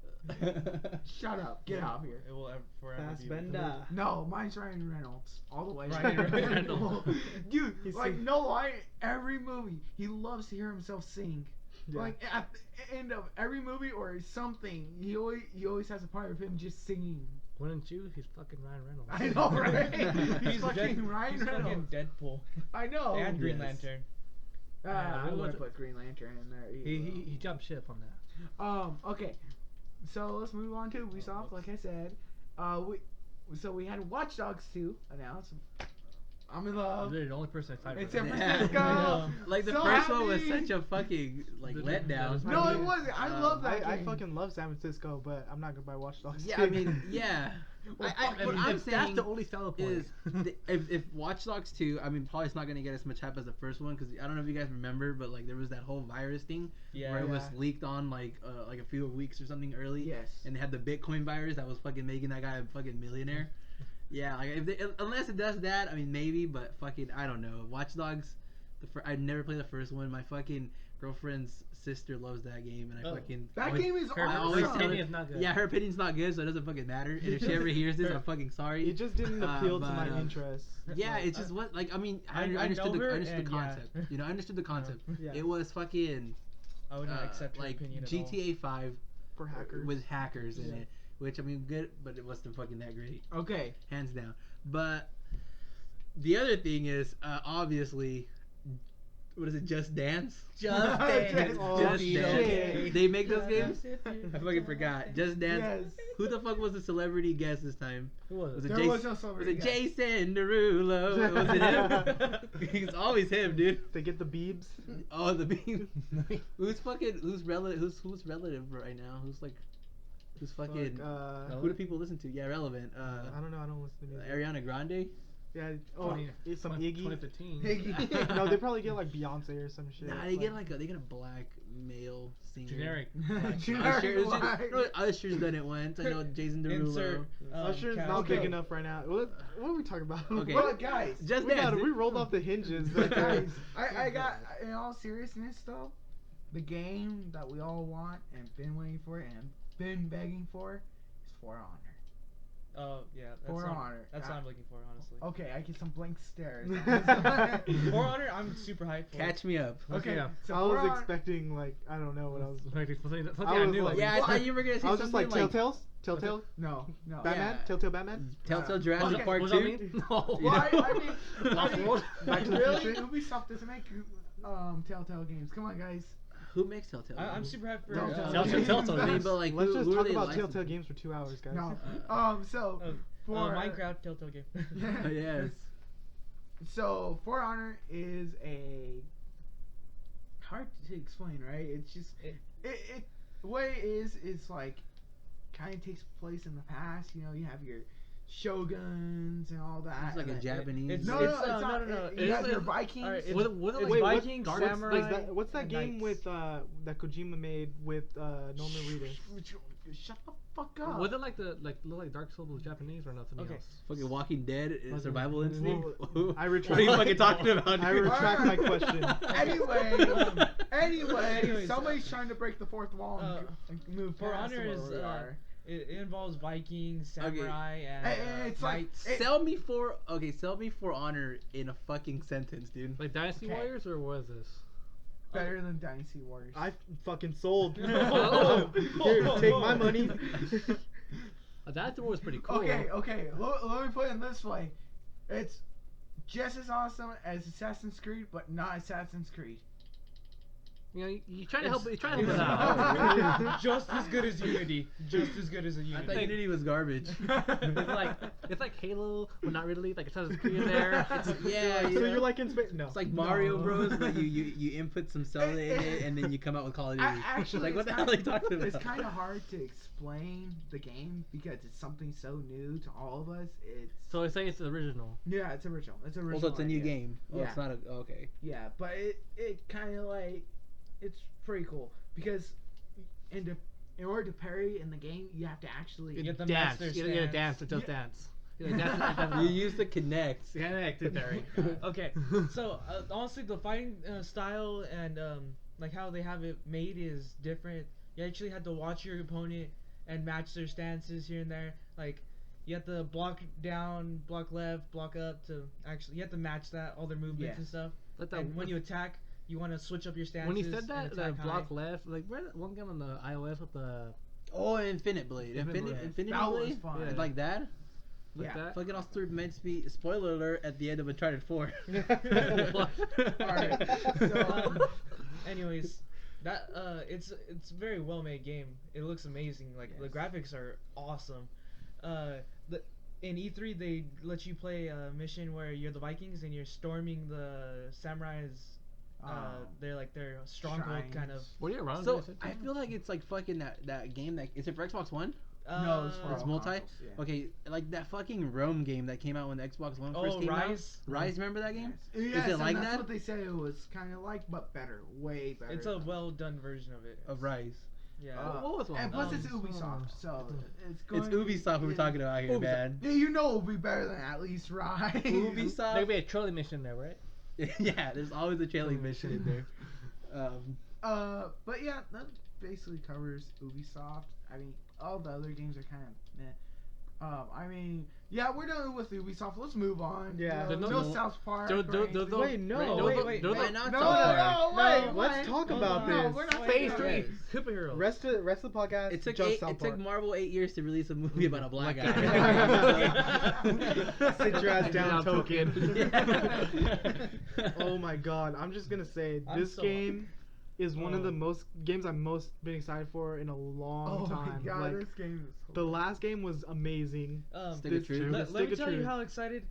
Shut up. Get out of here. It will forever be. Fassbender. No, mine's Ryan Reynolds. All the way. Ryan Reynolds. Dude, He's like, sing- no lie, every movie, he loves to hear himself sing. Yeah. Like, at the end of every movie or something, he always has a part of him just singing. Wouldn't you? He's fucking Ryan Reynolds. I know, right? He's fucking Ryan He's Reynolds. fucking Deadpool. I know. And Green Yes. Lantern. I it would was- put Green Lantern in there. He jumped ship on that. Okay, so let's move on to Ubisoft. Like I said, we had Watch Dogs 2 announced. I'm in love. You're the only person excited. It's for San that. Francisco. Like the So first one was happy. such a fucking like The- letdown. No, I it mean, wasn't. I love that I game. fucking love San Francisco, but I'm not gonna buy Watch Dogs. Yeah, I mean, yeah. Well, What If I'm that's saying the only selling point. is if Watch Dogs 2, I mean, probably it's not gonna get as much hype as the first one because I don't know if you guys remember, but like there was that whole virus thing where it was Yeah. leaked on like a few weeks or something early. Yes. And they had the Bitcoin virus that was fucking making that guy a fucking millionaire. Yeah, like unless it does that, I mean maybe, but fucking I don't know. Watch Dogs, I never played the first one. My fucking girlfriend's sister loves that game, and I Oh. fucking That always- game is her I always awesome. tell her- opinion is not good. Yeah, her opinion's not good, so it doesn't fucking matter. And if she ever hears this, I'm fucking sorry. It just didn't appeal to my but, interests. Yeah, Like, it's just what like I mean I I understood know the her, I understood the and yeah. concept. You know, I understood the concept. Yeah. It was fucking I would not accept her like opinion at GTA 5 for hackers. with hackers in Yeah. it, which I mean good, but it wasn't fucking that great, Okay. hands down. But the other thing is obviously, what is it? Just Dance. Just Dance. Oh, Just shit. Dance. They make those games. I fucking forgot. Just Dance. Yes. Who the fuck was the celebrity guest this time? Who was Was it? it There Jason? was no celebrity Was it guest. Jason Derulo? Was it him? It's always him, dude. They get the beebs. Oh, the beam. Who's relative right now? Who's fucking? Who do people listen to? Yeah, relevant. I don't know. I don't listen to music. Ariana Grande. Yeah. Oh, it's some Iggy. 2015. Iggy. No, they probably get like Beyonce or some shit. Nah, they get they get a black male singer. Generic. Generic black. Usher's done it once. I know Jason Derulo. Insert. Usher's Cat- not Okay. big enough right now. What are we talking about? Okay. Well, guys, Just we Dance. rolled off the hinges. guys, I got, in all seriousness though, the game that we all want and been waiting for and been begging for is For Honor. Oh yeah, that's For what, Honor. that's what I'm looking for, honestly. Okay, I get some blank stares. For Honor, I'm super hyped for. Catch me up. Okay, Yeah. so I For was Honor- expecting like I don't know what I was. Something I I was knew. like- Yeah, I What? thought you were gonna say I was just something like Telltale, No, no. Batman, Yeah. Telltale Batman. Telltale Okay. Jurassic Park What does that 2. mean? No. Well, I mean, Off-road? Back to the really, Future? Ubisoft doesn't make Telltale games. Come on, guys. Who makes Telltale? I'm super hyped for. Telltale. I mean, but like, Let's who, just who are talk they about licensing? Telltale games for 2 hours, guys. No. So for Minecraft Telltale game. Yes. So For Honor is a hard to explain, right? It's just it the way it is like kind of takes place in the past. You know, you have your shoguns and all that. It's like a and Japanese. it's- No, it's- no, it's not. no. You have It's- your Vikings. alright, it's- Was it It's like Vikings, Dark- Samurai. What's that and game Knights. with that Kojima made with Norman Reedus? Shut the fuck up. Was it like look like Dark Souls was Japanese or nothing Okay. else? Fucking Walking Dead is Okay. survival instinct. I What retract. are you fucking talking about? I dude? retract my question. Anyway, Anyways, somebody's trying to break the fourth wall and move For past Honor where is we are. it involves Vikings, samurai, And and it's like- knights. Sell me for Honor in a fucking sentence, dude. Like Dynasty Okay. Warriors or was this? Better than Dynasty Warriors. I fucking sold. Oh. Here, take my money. Dynasty Warriors was pretty cool. Okay. Let me put it this way. It's just as awesome as Assassin's Creed, but not Assassin's Creed. You know, you trying to It's- help. You trying to help it's- us out. Just as good as Unity. Just as good as a I Unity. thought Unity was garbage. it's like Halo, but not really. Like Assassin's Creed in there. Yeah, So yeah. you're like in space? No. It's like Mario No. Bros, but you input some Zelda in it, and then you come out with Call of Duty. Actually, like, what it's the hell are you talking about? It's kind of hard to explain the game because it's something so new to all of us. So I say it's original. Yeah, it's original. It's original. Also, it's a new idea. game. Oh, Yeah. it's not a. Okay. Yeah, but it kind of like it's pretty cool because in order to parry in the game, you have to actually You have to Dance. match their You gotta dance. stance. Just dance. You gotta dance. You use the Kinect. Connect to Barry. Okay, so honestly, the fighting style and like how they have it made is different. You actually have to watch your opponent and match their stances here and there. Like you have to block down, block left, block up to actually. You have to match that all their movements Yes. and stuff. Let that, And when you attack, you want to switch up your stances. when he said and that, attack that block high. left, like where one game on the iOS with the Oh, Infinite Blade. Infinite Blade. Infinity That was Blade. fun. It's like that. Like Yeah. that. Fucking also meant to be spoiler alert at the end of Uncharted 4. Alright, so- Anyways, that it's a very well made game. It looks amazing. Like the Yes. graphics are awesome. The in E3 they let you play a mission where you're the Vikings and you're storming the samurais. They're like their stronghold kind of. Shrines. Were you around? So during that I time? feel like it's like fucking that game that is it for Xbox One? No, it's for It's all multi. consoles, yeah. Okay, like that fucking Rome game that came out when the Xbox One first Oh, came Rise. out. Rise, remember that game? Yes, it and like that's that? what they said it was kind of like, but better, way better. It's a than- well done version of it. Of Rise. Yeah. What was one? And plus, it's Um, Ubisoft, so it's going. It's Ubisoft who we're talking about here, Ubisoft. man. Yeah, you know it'll be better than at least Rise. Ubisoft. There'd be a trolling mission there, right? Yeah, there's always a trailing mission in there. But yeah, that basically covers Ubisoft. I mean, all the other games are kind of meh. I mean, yeah, we're done with Ubisoft. Let's move on. Yeah. No, No, South Park. do- or do- anything. do- Wait, no. wait. Why not No, South Park? no, wait, let's wait. talk Hold about on. this. No, we're not Phase doing 3, this. superheroes. Rest of the podcast. It took just South it took Park. Marvel 8 years to release a movie about a black Black guy. Sit your ass down, token. Yeah. Oh my god, I'm just gonna say I'm this so- game is one of Oh. the most games I'm most been excited for in a long Oh time. my god, Like this game is. the last game was amazing. Stick of This- truth. Let Stick me of tell you truth. how excited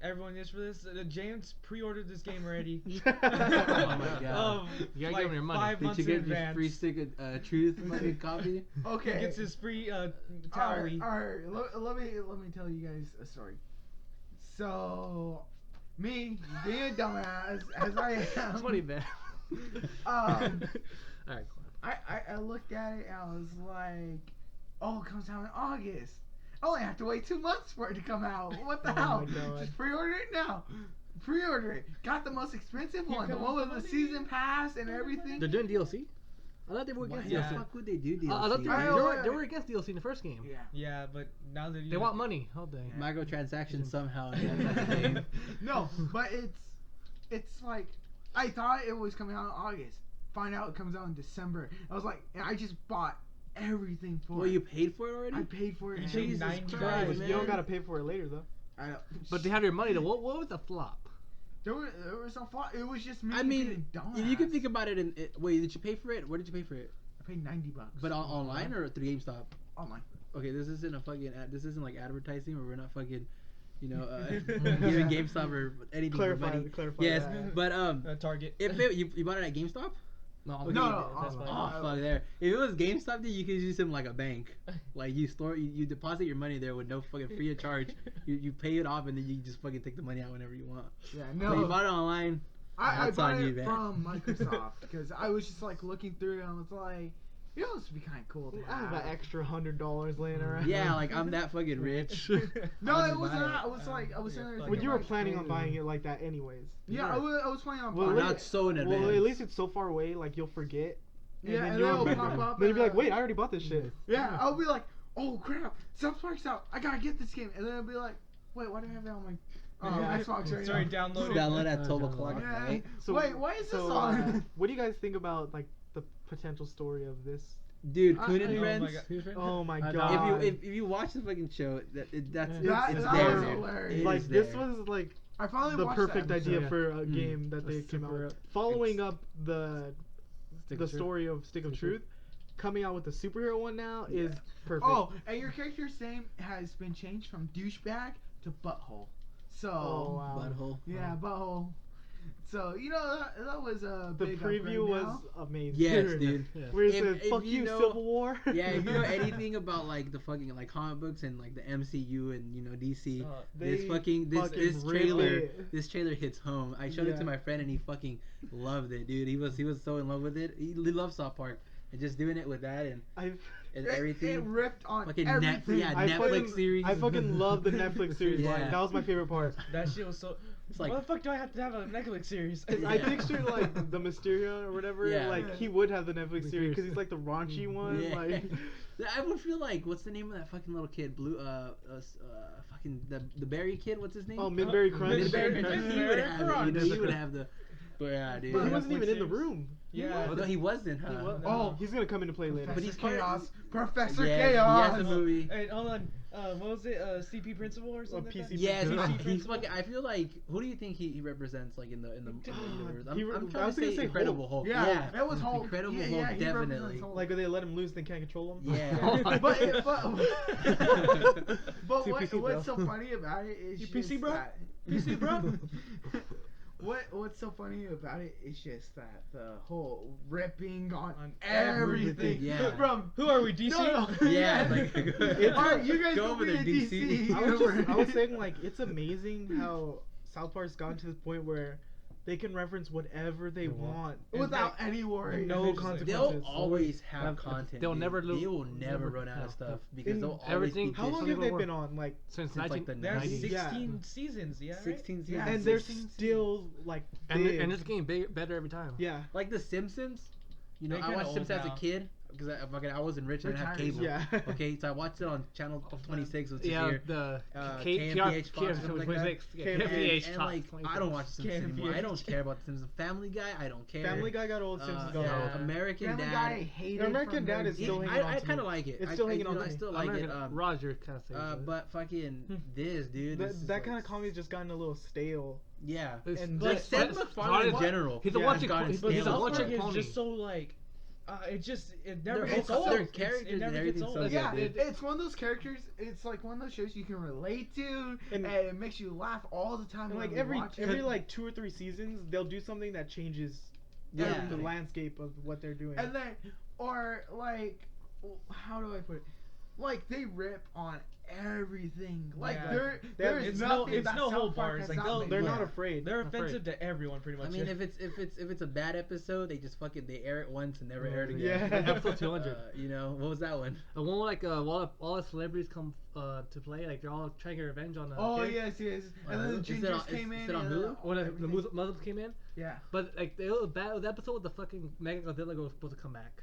everyone is for this. James pre-ordered this game already. Oh my god. You gotta like give him your money. 5 Did months you in get your advance. free stick of truth fucking copy? Okay. He gets his free Alright, towelie. alright. Let me tell you guys a story. So, me being a dumbass as I am. That's what he meant. Um, Alright, I looked at it and I was like, oh, it comes out in August. I only have to wait 2 months for it to come out. What the Oh hell? my God. Just pre-order it now. Pre-order it. Got the most expensive one. The one with the season pass and everything. They're doing DLC? I thought they were Why against the Yeah. DLC. fuck would they do DLC? I thought I- they were against DLC in the first game. Yeah. Yeah, but now that you They want money. Oh, dang. Microtransactions somehow. in that game. No, but it's like I thought it was coming out in August. Find out it comes out in December. I was like, and I just bought everything for Well, it. you paid for it already? I paid for it. You and paid Jesus $90, Christ, You don't man. gotta pay for it later though. I know. But they have your money. What was the flop? There was some flaw. It was just me. I mean, dumbass. if you can think about it, wait, did you pay for it? Where did you pay for it? I paid $90. But online or through GameStop? Online. Okay, this isn't a fucking. This isn't like advertising, or we're not fucking, giving GameStop or anything for money. Clarify. Yes, that. but Target. if you bought it at GameStop? No, Okay, No, that's no, fine. Oh fuck there! If it was GameStop, then you could use them like a bank. Like you deposit your money there with no fucking free of charge. You pay it off and then you just fucking take the money out whenever you want. Yeah, But you no. bought it online. I That's bought on you, it man. from Microsoft because I was just like looking through it and I was like, this would be kind of cool to I have have. an extra $100 laying around. Yeah, like I'm that fucking rich. No, I'll it just was buy it. not. I was like, I was Yeah, sitting there. fuck Well, thinking you were like, planning on buying it like that anyways. Yeah, I was planning on Well, buying Not it. so in advance. Well, at least it's so far away, like you'll forget. Yeah, and you'll then it'll remember. pop up. Then you'll be and, like, wait, I already bought this shit. Yeah, I'll be like, oh crap, South Park's out. I gotta get this game. And then I'll be like, wait, why do I have that on my Xbox right Sorry, now? download it. Download at 12 o'clock at Yeah. night. So, Wait, why is this so, on? what do you guys think about like the potential story of this? Dude, I- Coon I- and oh Friends. my God. Oh my I god! If you watch the fucking show, that's That- it's that there. was dude. hilarious. It like is this there. was like I finally the watched perfect that idea episode. for a Mm. game that they came out with. Following up the story of Stick of Truth, coming out with the superhero one now is perfect. Oh, and your character's name has been changed from douchebag to butthole. So, Oh, wow. Butthole. yeah, butthole. So, that was a the big preview upgrade was now. amazing. Yes, dude. Where it If- says if "fuck you you, know- Civil War." Yeah, if you know anything about like the fucking like comic books and like the MCU and DC, this They fucking this fucking trailer really- hits home. I showed it to Yeah. my friend and he fucking loved it, dude. He was so in love with it. He loves South Park and just doing it with that and It everything. ripped on Fucking everything. Netflix series. I fucking love the Netflix series. Yeah. Like, that was my favorite part. That shit was so. It's like Why the fuck do I have to have a Netflix series? I Yeah. pictured like the Mysterio or whatever. Yeah. Like he would have the Netflix series because he's like the raunchy one. Yeah. Like I would feel like what's the name of that fucking little kid? Fucking the berry kid. What's his name? oh, Midberry Crunch. Midberry He Crunch. would have it. You know, he would have the But yeah, dude. But he Netflix wasn't even in the series? room. Yeah. Oh, no, he wasn't, huh? He was. Oh, He's gonna come into play later. But he's Professor part- Chaos. Professor Yeah, Chaos. he has a movie. Hey, hold on. What was it? CP Principal or something? PC like that? Yes, PC he's Principal? fucking. I feel like who do you think he represents like in the universe? He I'm I trying was to gonna say say Incredible Hulk. Yeah, that was Hulk. Incredible Yeah, Hulk, yeah, he definitely. represents Hulk. Like when they let him loose, they can't control him. Yeah. But Too PC, what's bro. so funny about it is You just PC, bro? that PC, bro? What's so funny about it is just that the whole ripping on On everything. everything, yeah. From Who are we, DC? No, Yeah, like Alright, you guys go go over be there, a DC. DC. I was saying like it's amazing how South Park's gotten to this point where they can reference whatever they want and without any worry. no They'll consequences. They'll always have Have- content. they'll dude. never They will never run out of no, stuff because In they'll always everything- be How long ditching have they World been on? Like, since since like the 19 They have 90s. 16 seasons, yeah, right? 16 Yeah, seasons. and they're 16 still like and big. and it's getting better every time. Yeah. Like The Simpsons. You know, They're I kinda watched old Simpsons as a now. kid because I wasn't rich and I didn't have Retired, cable. Yeah. Okay, so I watched it on channel 26, which is Yeah, here. the KMPH Fox or something like that. 26. KMPH And like, I don't watch The Simpsons anymore. I don't KMPH. care about The Simpsons. Family Guy, I don't care. Family Guy got old Simpsons going. yeah. American Family Dad. Guy, I hated American from Dad the is still beginning. hanging on I to kind of me. like it. It's still hanging you on know, to I me. still like it. Roger kind of says it. But fucking this, dude. This is That like, kind of comedy's just gotten a little stale. Yeah. It's- and Like just- Seth but- MacFarlane in but- general. He's a Yeah, watching. gotten He's But stale. a South watching Park is pony. just so like, it never Their gets whole- old. their It's- characters it and never gets everything's old. so good, Yeah, dude. it's one of those characters. It's like one of those shows you can relate to, and, And- it makes you laugh all the time. And like when you every watch it. like 2 or 3 seasons, they'll do something that changes Yeah. the landscape of what they're doing. And then, or like, how do I put it? Like they rip on everything. Like Yeah. there's It's nothing it's that no South hold Park bars. has Like not they'll, made. they're Yeah. not afraid. they're Afraid. offensive to everyone pretty much. I mean, yeah. if it's a bad episode, they just fucking they air it once and never air it Yeah. again. Episode 200. You know what was that one? The one where, like all the celebrities come to play, like they're all trying to get revenge on. Oh kids. yes. And then the Is it gingers on- came is in. it on and, Hulu? When the everything. Muslims came in, Yeah. but like the episode with the fucking Mega Godzilla girl was supposed to come back.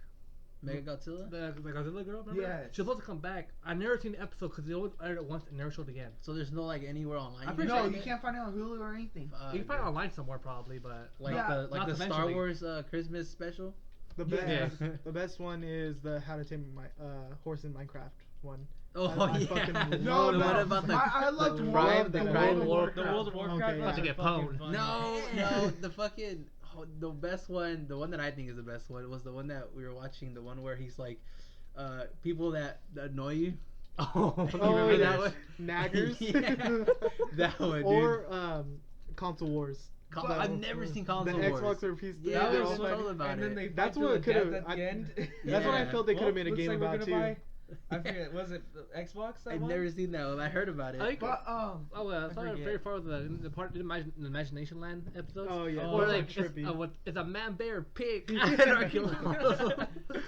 Mega Godzilla. The Godzilla girl, remember? Yes. She was supposed to come back. I never seen the episode because they only aired it once and never showed it again. So there's no like anywhere online. I'm can pretty No, find you it? can't find it on Hulu or anything. You can find it online somewhere probably, but Like Yeah. the Not Star conventionally. Wars Christmas special. The Yeah. best, the best one is the How to Tame My Horse in Minecraft one. Oh I yeah. fucking No, the no. one about the I loved the World- crime, the the World crime. of Warcraft. The World of Warcraft Okay, ones yeah. are To get fucking pwned. fun. No, the fucking the best one, the one that I think is the best one was the one that we were watching, the one where he's like, people that annoy you. oh, You Oh, remember yeah. that one? Naggers. Yeah. That one, dude. Or Console Wars. I've never seen Console the Wars. Xbox or PC. Yeah, they're I all was fighting- told about And then it. they That's fight to what the could've- death at the end. That's what I Yeah. felt they could have made a looks game like we're about gonna too. buy- I forget. Was it the Xbox? That I've one? never seen that one. I heard about it. I think. But Oh well, I thought it was forget. very far with the part in the Imagination Land episodes. Oh yeah, Oh, Or those are like trippy. it's a man, bear, pig.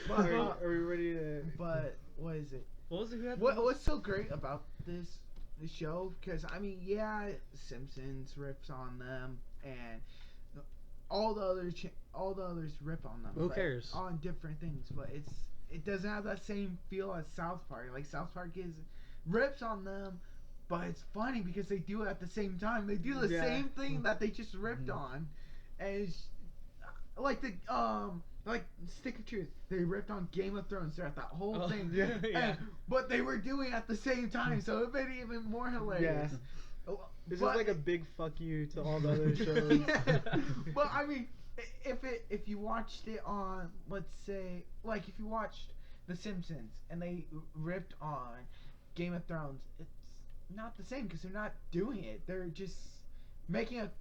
But, Are we ready to? but what is it? What was it? Who had What's so great about this show? Because I mean, yeah, Simpsons rips on them, and all the others rip on them. Who but cares? On different things, but it doesn't have that same feel as South Park. Like South Park rips on them, but it's funny because they do it at the same time. They do the Yeah. same thing that they just ripped Mhm. on, and it's like the like Stick of Truth. They ripped on Game of Thrones throughout that whole Oh, thing. yeah, yeah. But they were doing it at the same time, so it made it even more hilarious. This But- is like a big fuck you to all the other shows. But I mean, if you watched it on, let's say, like if you watched The Simpsons and they ripped on Game of Thrones, it's not the same because they're not doing it. They're just making a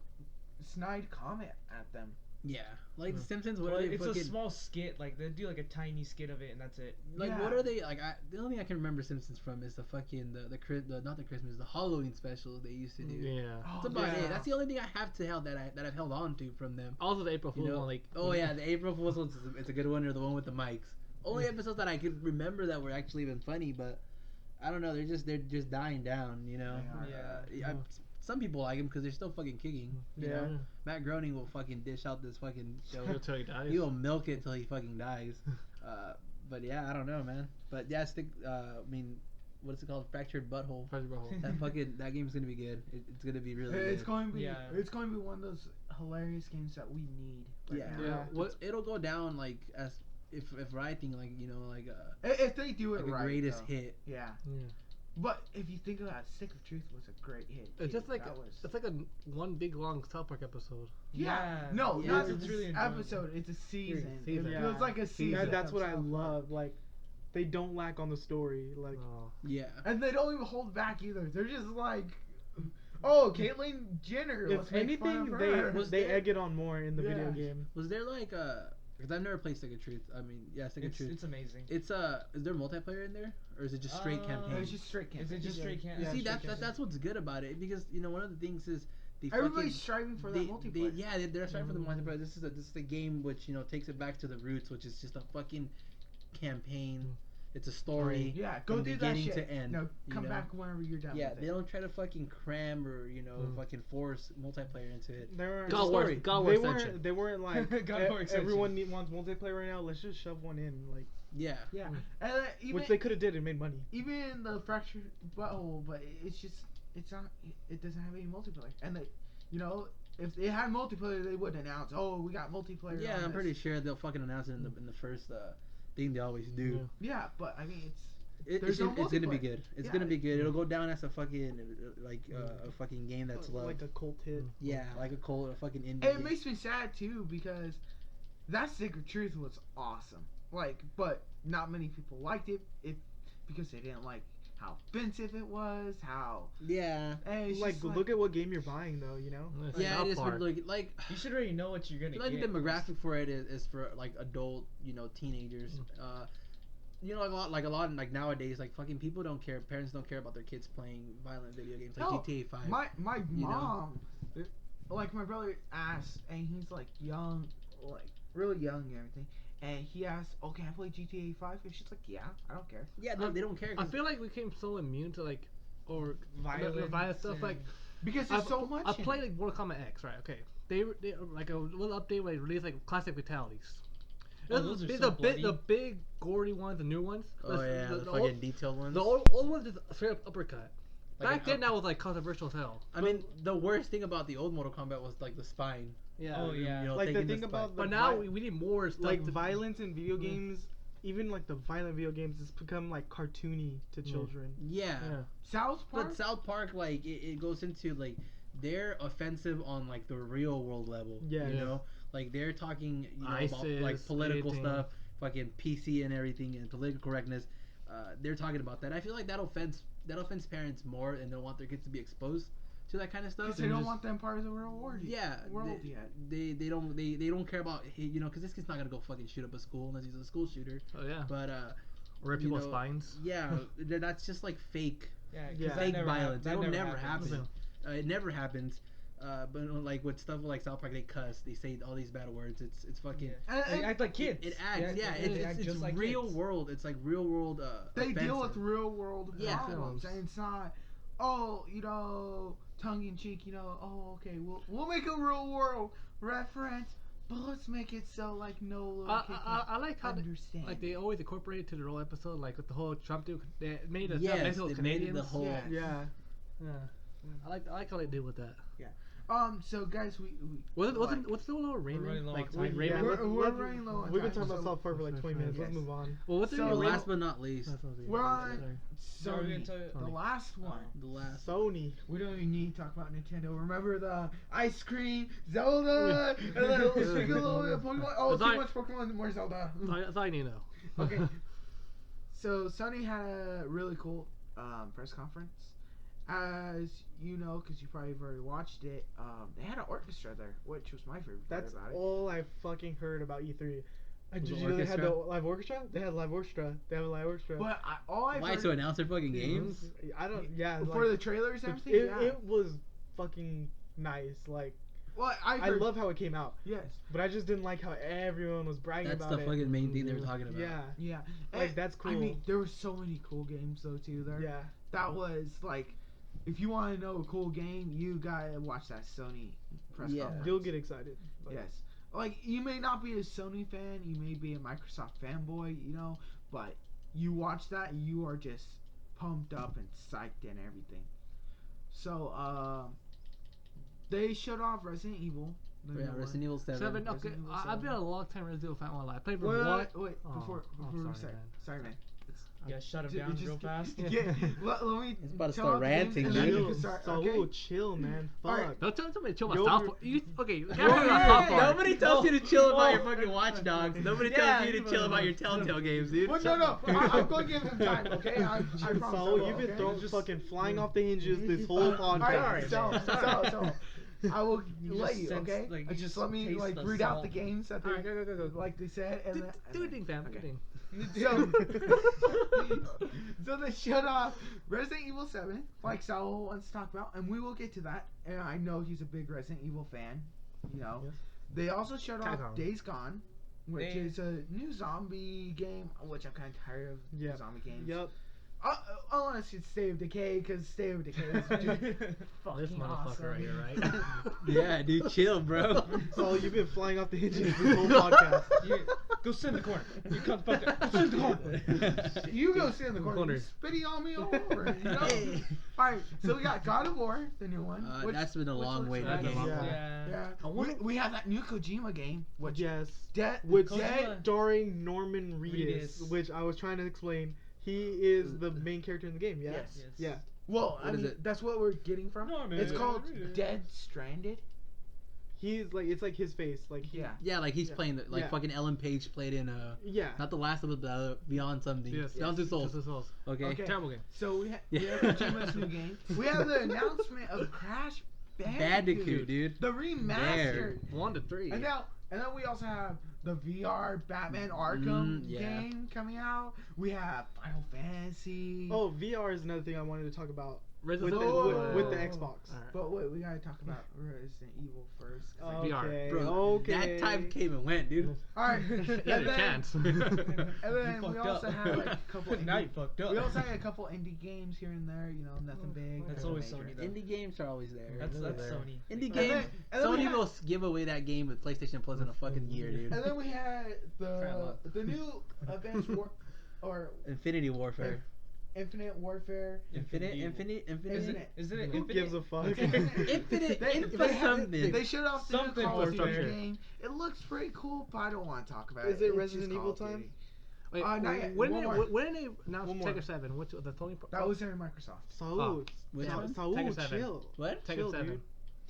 snide comment at them. Yeah, like The Simpsons. What Well, are they it's fucking? a small skit. Like they do like a tiny skit of it, and that's it. Like Yeah. what are they like? The only thing I can remember Simpsons from is the fucking the not the Christmas, the Halloween special they used to do. Yeah. Oh, That's about yeah. it. That's the only thing I have to held that I've held on to from them. Also the April You Fool know? one, like. Oh yeah, the April Fool's one it's a good one, or the one with the mics. Only episodes that I could remember that were actually even funny, but I don't know. They're just dying down. You know. They are. Some people like them because they're still fucking kicking. You Yeah. know? Matt Groening will fucking dish out this fucking show. Until he dies. He will milk it till he fucking dies. But yeah, I don't know, man. But yeah, I mean, what is it called? Fractured Butthole. Fractured Butthole. That game's gonna be good. It's gonna be really It's good. going to be. Yeah. It's going to be one of those hilarious games that we need. Right Yeah. now. Yeah. What? It'll go down like as if I think like If they do it like a right. greatest though. hit. Yeah. Yeah. But if you think about it, Stick of Truth was a great hit. It's too. just like That was, it's like a one big long South Park episode. yeah. Yeah. No, Yeah, not it's a really enjoyable. episode. It's a season. Season. It Yeah. feels like a season. And that's of what I South Park. love. Like, they don't lack on the story. Like, Oh. Yeah. And they don't even hold back either. They're just like, oh, Caitlyn Jenner. if Let's make fun anything, of her. Was they there- egg it on more in the Yeah. video game. Was there like because I've never played Stick of Truth. I mean, yeah, Stick of Truth. It's amazing. It's is there multiplayer in there or is it just straight campaign? It was just straight Is campaign. it just straight Yeah. campaign? See, straight that's what's good about it because one of the things is the Everybody's fucking, striving for that multiplayer. they're striving for the multiplayer. This is a game which takes it back to the roots, which is just a fucking campaign. It's a story. Yeah, go from do that beginning shit. to end. No, you come know? back whenever you're done. Yeah, with they it. don't try to fucking cram or fucking force multiplayer into it. They weren't. It's a God Wars. story. God They Wars weren't. section. They weren't like God War extension. everyone wants multiplayer right now. Let's just shove one in, like Yeah. Yeah, Mm. and even which they could have did and made money. even the fractured butthole, but it's just it's not. It doesn't have any multiplayer, and they, if they had multiplayer, they would announce, oh, we got multiplayer. Yeah, on I'm this. pretty sure they'll fucking announce it in the first thing they always do. Yeah, but I mean, it's It's There's no gonna be multiplayer. good. It's Yeah. gonna be good. It'll go down as a fucking a fucking game that's loved. like a cult hit. Yeah, like a fucking indie. it game. makes me sad too because that Stick of Truth was awesome. Like, but not many people liked it. Because they didn't like how offensive it was. Yeah. And it's Like, just look at what game you're buying, though. You know. It's Yeah, South it is. But Park. like You should already know what you're I gonna feel like get. the demographic for it is for like adult, teenagers. Like a lot like nowadays, like fucking people don't care. Parents don't care about their kids playing violent video games like No, GTA 5. my you know? mom, like my brother asked, and he's like young, like really young and everything. And he asked, "Oh, can I play GTA 5?" And she's like, "Yeah, I don't care." Yeah, no, they don't care. I 'Cause- feel like we became so immune to like Violence violent stuff. and- Like Because there's so much. I in played it. like Mortal Kombat X, right? Okay, they like a little update where they released like classic fatalities. Oh, those are the so big, the bloody. big gory ones, the new ones. oh yeah, the old, fucking detailed ones. the old ones is straight up uppercut. Like Back an then, up- that was like controversial as hell. I mean, the worst thing about the old Mortal Kombat was like the spine. Yeah. Oh, yeah. Like, the taking thing spine. about But the now vi- we need more stuff. like to, violence in video games, even like the violent video games, has become like cartoony to children. Yeah. Yeah. South Park. But South Park, like, it goes into like they're offensive on like the real world level. Yeah. You Yeah. know, like they're talking about ISIS, like political anything. stuff, fucking PC and everything, and political correctness. They're talking about that. I feel like that offends parents more, and they'll want their kids to be exposed to that kind of stuff. Because they and don't just- want them part of the real world. Yeah, world yet. they don't care about because this kid's not gonna go fucking shoot up a school unless he's a school shooter. Oh yeah. But Rip you people's know, spines. yeah, that's just like fake Yeah, 'cause Yeah. that fake never violence. that It'll never never happens. happen. It never happens. But like with stuff like South Park, they cuss, they say all these bad words. It's fucking. Yeah. They act like kids. It acts, yeah. they act It's just like real kids. world. It's like real world. They deal with offensive. real world Yeah. problems, Films. and it's not, tongue in cheek. Okay, we'll make a real world reference, but let's make it so like no little kid I like how can they, understand. like they always incorporate it to the whole episode, like with the whole Trump dude. They made it Yes, Mexico they made it Canadians. the whole. Yeah. Yeah. Yeah. I like how they deal with that. So guys, we What's the little Raymond? running low on Like time. Raymond. we're running low on We've been time, talking about so South Park for like 20 minutes. Let's Yes. move on. Well, what's So- the The Raymond- last but not least, We're on Are we Sony, gonna tell you- the Sony. last one. the last. Sony. We don't even need to talk about Nintendo. Remember the ice cream, Zelda, and then let's speak a little bit of Pokemon. Oh, It's too like- much Pokemon, more Zelda. That's all I need to know. Okay. So Sony had a really cool press conference. As you know, because you probably have already watched it, they had an orchestra there, which was my favorite part That's about it. all I fucking heard about E3. Was Did it you know they had the orchestra? live orchestra? They had live orchestra. They have a live orchestra. But all I've Why heard to announce their fucking games? I don't. Yeah. for like, the trailers and everything, it, yeah. it was fucking nice. Like Well, I heard, love how it came out, Yes. but I just didn't like how everyone was bragging That's about the it. fucking main thing they were talking about. Yeah. Yeah. Like, And, that's I mean, cool. there were so many cool games though too. There. Yeah. That was like, if you want to know a cool game, you gotta watch that Sony press Yeah. conference. You'll get excited. Like, Yes. Like, you may not be a Sony fan, you may be a Microsoft fanboy, but you watch that, you are just pumped up and psyched and everything. So they showed off Resident Evil. The Yeah, new Resident one. Evil 7. Seven. Okay, Resident Evil I've been 7. a long time Resident Evil fan. I played from Wait, one. wait, Oh, before I'm we sorry, start. man. Sorry, man. Yeah, shut him Ju- down just- real fast. Yeah, let me. It's about to tell start out the games ranting, and then dude. you Chill, can start, Saul, okay? chill, man. Fuck. Alright. Don't tell somebody to chill Yo, about South you're- Park. You, okay, you Yo, gotta talk about South Park. Nobody tells you to chill about your Oh. fucking Watch Dogs. Nobody Yeah, tells you to but- chill about your Telltale games, dude. Well, no, I'm going to give him time, okay? I promise. I Saul, will, you've been okay? throwing Just- fucking flying off the hinges this whole Alright, podcast. so I will You let just you, sense, okay? like, you Just just let me taste like the read out the salt. games that they Alright, go. like they said, and then, Do your thing, fam. Do your okay. thing. So, so they showed off Resident Evil 7, like Saul wants to talk about, and we will get to that. And I know he's a big Resident Evil fan, you know. Yes. They also showed off Capcom. Days Gone, which They- is a new zombie game, which I'm kind of tired of Yeah. zombie games. Yep. Unless it's State of Decay, because State of Decay is just This fucking motherfucker awesome. right here, right? Yeah, dude, chill, bro. Saul, you've been flying off the hinges this whole podcast. You, go sit in the corner. You come fuck up. Go sit in the corner. You go sit in the corner. Corner. You spitting on me all over. You know? Alright, so we got God of War, the new one. which- That's been a which long looks way to nice. That's a get. long Yeah. Yeah. Yeah. I wonder- We have that new Kojima game, which Yes. which Kojima- Starring Norman Reedus, Reedus. which I was trying to explain. He is the main character in the game, yeah? Yes. Yes. Yeah. well, I What is mean, it? that's what we're getting from. Norman It's called Reedus. Dead Stranded. He's like, it's like his face. Like, Yeah. Yeah, like he's Yeah. playing like Yeah. fucking Ellen Page played in Yeah. not the last of it, the Beyond something. Yes. Beyond Two Souls. Two Souls. Okay. Okay. Terrible game. So we have Yeah. Kojima's new game. We have the announcement of Crash Bandicoot, Bandicoot, dude. the remastered. 1 to 3. And then we also have the VR Batman Arkham yeah. game coming out. We have Final Fantasy. Oh, VR is another thing I wanted to talk about with Resident the, Evil. with the Xbox. Alright. But wait, we gotta talk about Resident Evil first. VR. Okay. Bro, okay. that time came and went, dude. Alright, You and had a then, chance. and then You we fucked also up. have like a couple. Now indie- you fucked up. we also had a couple indie games here and there. You know, nothing big. That's nothing always major. Sony, though. Indie games are always there. That's Another there. Sony. Indie And games. then we Sony had- will give away that game with PlayStation Plus in a fucking year, dude. And then we had Grandma. the new Advanced War or Infinity Warfare. Infinite Warfare. Infinite. Isn't Infinite. isn't it Who Infinite? gives a fuck? Infinite. They something. They showed off the new Something Call of for Duty sure. game. It looks pretty cool, but I don't want to talk about Is it. it It's Resident just Evil Call of time? Duty. Wait, not yet. when One did more. when did they announce One more. Tekken 7? What's the Tony? That was in Microsoft. Saul, Which one? Saul, Tekken 7. chill. What? Tekken Chill, 7. dude.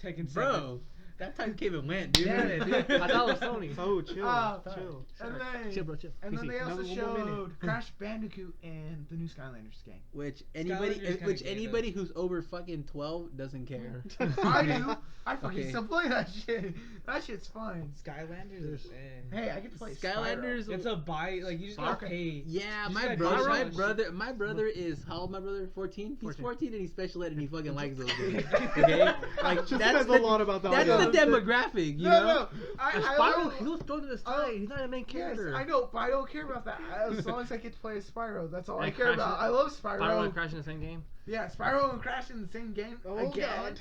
Taking Bro, that time came and went, dude. Damn it, dude. I thought it was Sony. Saul, chill. Ah, chill. And then, Chill, bro, chill. and then PC. they also Another 1 more minute. showed Crash Bandicoot and the new Skylanders game. Which Skylanders kinda which gay, anybody who's over fucking 12 doesn't care. I do. I fucking Okay. still play that shit. That shit's fun. Skylanders is Hey, I get to play Skylanders. Spyro. It's a buy, like you just gotta Okay. pay. Yeah, You my said brother, Spyro. my brother is how old? My brother 14. He's 14. 14 and he's special ed and he fucking likes those games. Okay, like Just that's says the a lot about that. that's one. the demographic, you No, know. no. I Spyro, also- he was thrown to the I- side. He's not a main Yes, character. I know, but I don't care about that. As long as I get to play as Spyro, that's all I And care about. Crash- I love Spyro. Spyro and Crash in the same game. Yeah, Spyro and Crash in the same game Oh, again. God.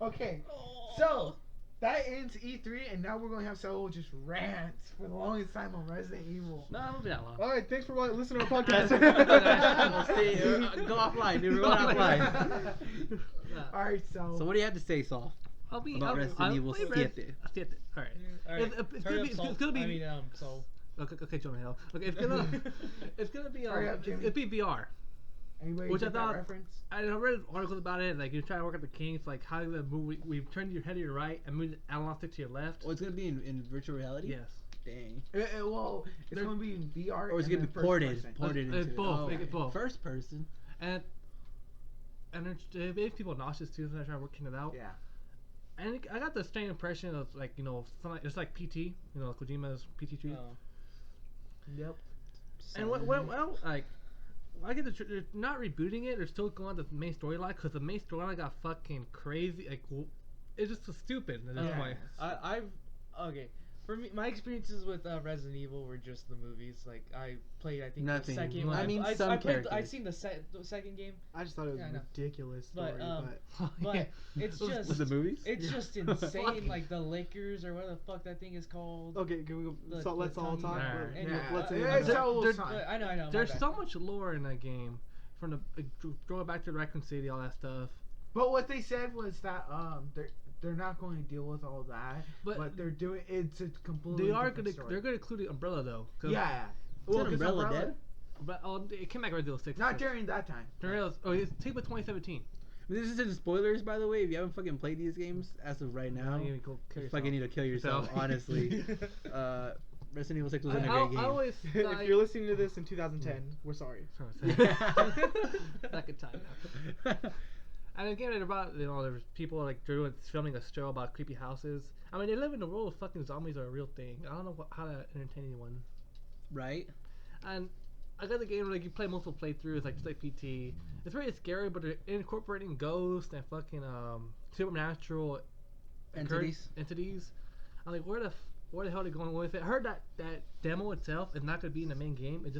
Okay, so that ends E3, and now we're going to have Saul just rant for the longest time on Resident Evil. No, it won't be that long. All right, thanks for listening to our podcast. We'll see, go offline, dude. We're going offline. All right, so. So what do you have to say, Saul? I'll be About Resident Evil 7. Siete. All right. Alright, It's hurry gonna up, be- Saul. it's gonna be- I mean, so. Okay, Jonah Hill. Okay, it's gonna it's gonna be Hurry up, Jimmy. it'll be VR. Anybody Which I get that thought- reference? I read articles about it. Like you're trying to work at the kinks, like how the movie we turn your head to your right and move the analog stick to your left. Oh, it's gonna be in virtual reality. Yes. Dang. Well, it's There- going to be in VR. Or it's and gonna then be first ported person. into It's it. both, Oh, it's both. First person. And it makes people nauseous too. So I try working it out. Yeah. And I got the strange impression of like it's like PT, Kojima's PT tree. Oh. Yep. And well, like, I get they're not rebooting it. They're still going on the main storyline because the main storyline got fucking crazy. Like, it's just so stupid at this Yeah. point. I've okay. For me, my experiences with Resident Evil were just the movies. Like I played, I think Nothing. the second. I mean, some I've characters. seen the second game, I just thought it was Yeah, I a know. ridiculous story, But, but it's Was just the movies? it's Yeah. just insane. Like the Lakers or what the fuck that thing is called. okay, can we go? The- let's the all tongue- talk. Alright. Anyway, Yeah. Let's Yeah, it's there- how there- time. I know. My There's bad. so much lore in that game from the going back to Raccoon City, all that stuff. But what they said was that they're not going to deal with all that, but they're doing it's a completely different story. They're gonna include the Umbrella though. Yeah. Well, 'cause Umbrella dead? But it came back Resident Evil 6. Not during that time. It's take with 2017. This isn't spoilers, by the way. If you haven't fucking played these games as of right now, You go kill you yourself. fucking need to kill yourself. Honestly, Resident Evil 6 wasn't a great game. I always If you're listening to this in 2010, we're sorry. Back in time. And again, about there's people like filming a show about creepy houses. I mean, they live in a world of fucking zombies are a real thing. I don't know how to entertain anyone. Right? And I got the game like you play multiple playthroughs, like just like PT. It's very scary, but they're incorporating ghosts and fucking supernatural entities. I'm like, where the hell are they going with it? I heard that demo itself is not gonna be in the main game. It's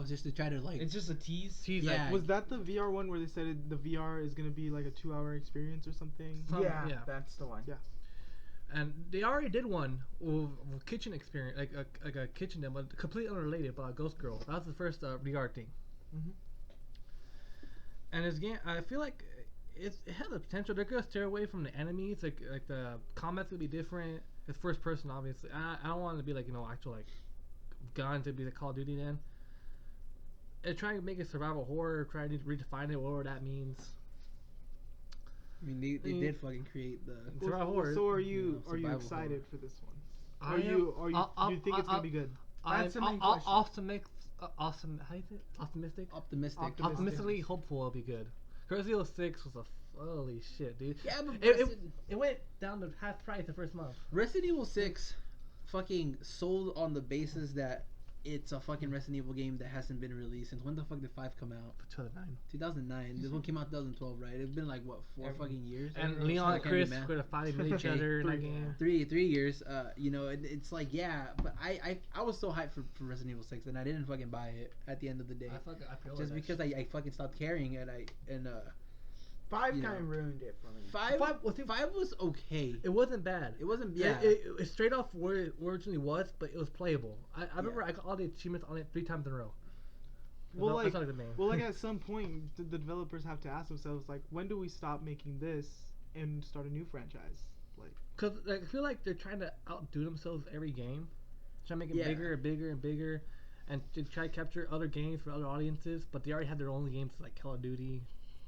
just to try to like. It's just a tease. Yeah. Like, was that the VR one where they said the VR is gonna be like a 2-hour experience or something? Yeah, yeah. that's the one. Yeah. And they already did one with kitchen experience, like a kitchen demo, completely unrelated, about a ghost girl. That was the first VR thing. Mhm. And this game, I feel like it has the potential. They're gonna steer away from the enemies. Like the combat's gonna be different. It's first person, obviously. I don't want it to be like actual like gun to be the Call of Duty then. They're trying to make it survival horror, trying to redefine it, whatever that means. I mean, they did fucking create the. Survival horror. So are you survival excited for this one? I Are you do you think it's gonna be good? That's the main I'm question. optimistic. Optimistic. Optimistically hopeful it'll be good. Resident Evil 6 was a holy shit, dude. Yeah, but It went down to half price the first month. Resident Evil 6 fucking sold on the basis that it's a fucking Resident Evil game that hasn't been released since when the fuck did 5 come out? 2009. 2009. This one came out 2012, right? It's been like what 4 fucking years. And Leon and Okay, Chris man. could have fighting with each other in that game. 3 years. It's like but I was so hyped for Resident Evil 6 and I didn't fucking buy it at the end of the day. I feel Just because I fucking stopped caring and 5 you kind of know. ruined it for me. 5 was okay. It wasn't bad. It wasn't It straight off where it originally was, but it was playable. I remember I got all the achievements on it 3 times in a row. Well, That's not the main. Well, like at some point, the developers have to ask themselves, like, when do we stop making this and start a new franchise? Like, Cause I feel like they're trying to outdo themselves every game, trying to make it Yeah. bigger and bigger and bigger, and to try to capture other games for other audiences. But they already had their own games like Call of Duty.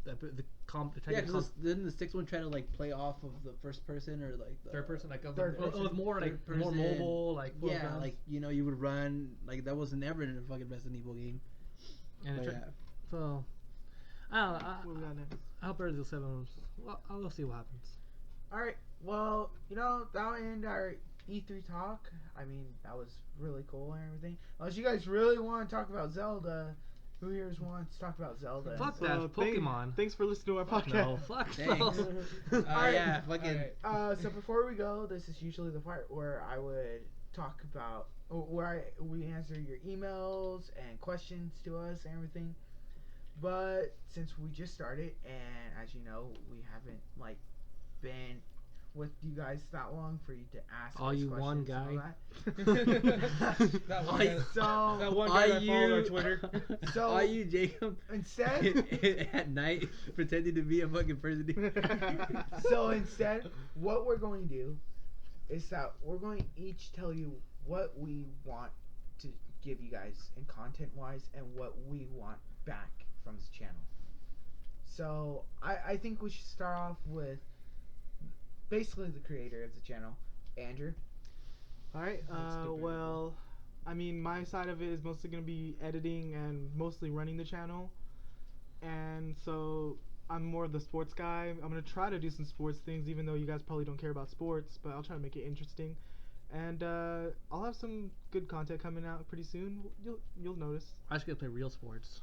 Because didn't the 6th one try to like play off of the first person or like the third person, like third it was more like third more person. mobile, like full Yeah, guns. like you would run like that was never in a fucking Resident Evil game. And But it yeah. so I don't know. what we got next? I hope Resident Evil 7. Well, I'll see what happens. All right. Well, that'll end our E3 talk. I mean, that was really cool and everything. Unless you guys really want to talk about Zelda, who here wants to talk about Zelda? Fuck So, that, Pokemon. Thanks for listening to our Fuck podcast. no, fuck Thanks. no. Yeah, fucking. So before we go, this is usually the part where I would talk about we answer your emails and questions to us and everything. But since we just started, and as you know, we haven't been with you guys that long for you to ask All us you one questions and guy. all that. That one guy. So That one guy that followed our Twitter. So- are you Jacob instead at night pretending to be a fucking person? So instead, what we're going to do is that we're going to each tell you what we want to give you guys in content wise and what we want back from this channel. So I think we should start off with basically the creator of the channel, Andrew. All right. Well, I mean, my side of it is mostly going to be editing and mostly running the channel. And so I'm more of the sports guy. I'm going to try to do some sports things, even though you guys probably don't care about sports, but I'll try to make it interesting. And I'll have some good content coming out pretty soon. You'll notice. I just gotta play real sports.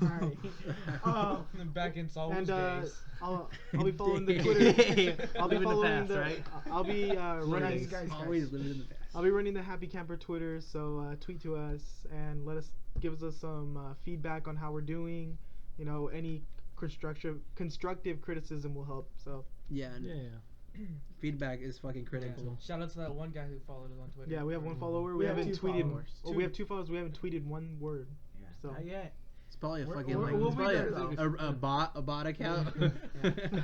All right. Back in Saul's And days. I'll be following the Twitter. I'll be Live in the following past, the. right? I'll be running. Guys. Always living in the past. I'll be running the Happy Camper Twitter, so tweet to us and give us some feedback on how we're doing. Any constructive criticism will help. So Yeah, and Yeah. feedback is fucking critical. Yeah. Shout out to that one guy who followed us on Twitter. yeah, we have one follower. We We have haven't 2 tweeted. followers. Oh, we have 2 followers. We haven't tweeted one word. Yeah, So not yet. probably a We're- fucking we're- like we'll it's be probably there, a bot account.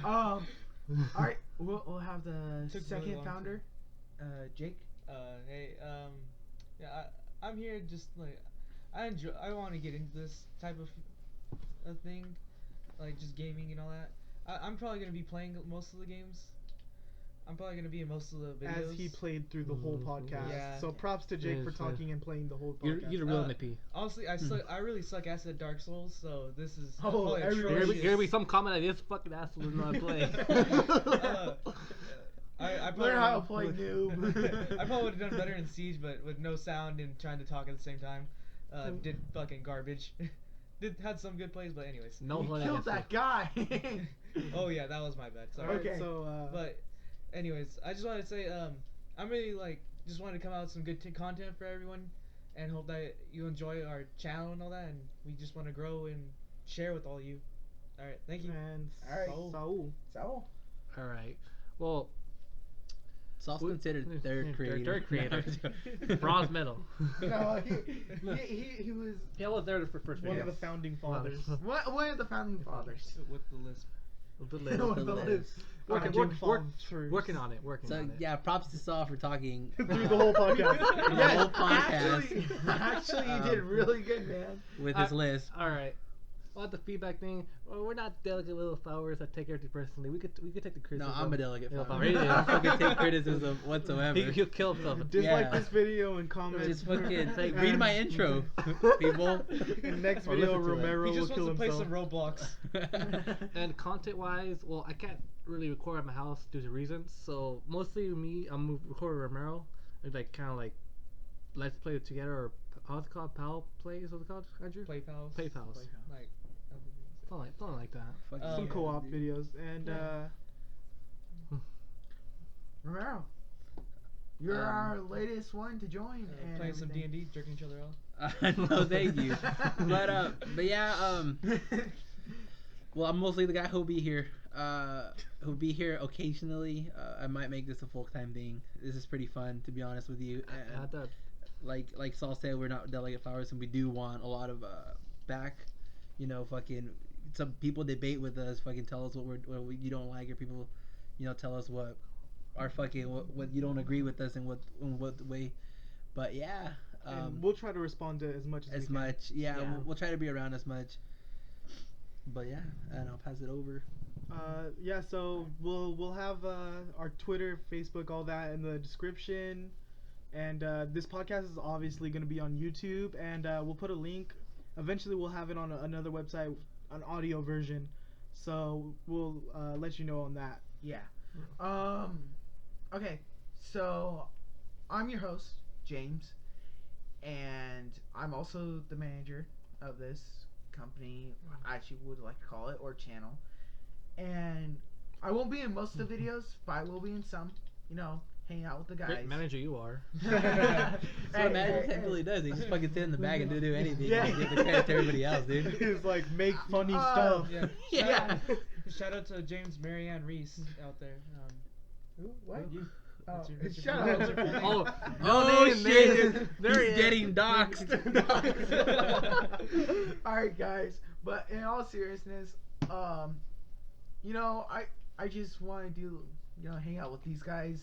All right, we'll have the Took really second long founder, Jake. Hey, yeah, I'm here just like I want to get into this type of thing, like just gaming and all that. I'm probably gonna be playing most of the games. I'm probably gonna be in most of the videos. As he played through the whole podcast. Yeah. So props to Jake Yeah, for so- talking and playing the whole You're podcast. a real MP. Honestly, I really suck ass at Dark Souls, so this is Oh, probably everybody- There'll atrocious. be some comment like this fucking asshole is not playing. I probably Learn how to play noob. I probably would have done better in Siege, but with no sound and trying to talk at the same time, did fucking garbage. Had some good plays, but anyways. No You one killed asshole. that guy. Oh yeah, that was my bad. Sorry. Alright, Okay. so But anyways, I just wanted to say I'm really just wanted to come out with some good content for everyone, and hope that you enjoy our channel and all that, and we just want to grow and share with all you. All right, thank you. and Alright. Saul. So, All right. Well, Saul's We- considered third creator. Third creator. Bronze medal. no, he was Yeah, I was there for first One video. of the founding fathers. one of the founding fathers. With the list. The One list. of the the list. lists. Working on it. Working So on it. yeah, props to Saul for talking Through the whole podcast. through the Yes, whole podcast Actually, you did really good, man. with his list. All right. Well, the feedback thing. Well, we're not delicate little flowers that take everything personally. We could take the No, criticism. I'm a delegate. Yeah, Flower. really? I don't fucking take criticism whatsoever. He'll kill himself. Dislike Yeah. this video and comment. Just fucking And- read my intro, people. In next Or video, listen to it. Romero He will just kill wants to play himself. some Roblox. And content-wise, well, I can't really record at my house due to reasons. So mostly me, I'm recording Romero. It's like kind of like let's play it together, or how's it called? Pal plays? What's it called, Andrew? Play pals. Play pals. Like. Something like that. Fucking Some Yeah, co-op dude. videos. And Romero, you're Um, our latest one to join. And Playing some everything. D&D, jerking each other off. No, thank you. But yeah, well, I'm mostly the guy who'll be here. Who'll be here occasionally. I might make this a full-time thing. This is pretty fun, to be honest with you. I And thought like Saul said, we're not delegate flowers, and we do want a lot of back. You know, fucking some people debate with us. Fucking tell us what you don't like, or people, you know, tell us what our fucking what you don't agree with us and what way. But yeah, and we'll try to respond to as much as we as can. much. Yeah, Yeah. we'll try to be around as much. But yeah, and I'll pass it over. Yeah, so we'll have our Twitter, Facebook, all that in the description, and this podcast is obviously going to be on YouTube, and we'll put a link. Eventually, we'll have it on another website, an audio version, so we'll let you know on that. Yeah. Okay. So, I'm your host, James, and I'm also the manager of this company. I actually would like to call it, or channel. And I won't be in most of the videos, but I will be in some. You know, hang out with the guys. great manager you are. That's what Magic Tech really does. They just fucking sit in the bag and do anything. Yeah. And give the credit to everybody else, dude. It's like make funny stuff. Yeah. Yeah. Shout out to James Marianne Reese out there. Who? What? You. Oh, What's your shut full up. name? Oh, Oh name, shit! name. There he He's is. getting doxxed. Alright, guys, but in all seriousness, you know, I just want to do, you know, hang out with these guys.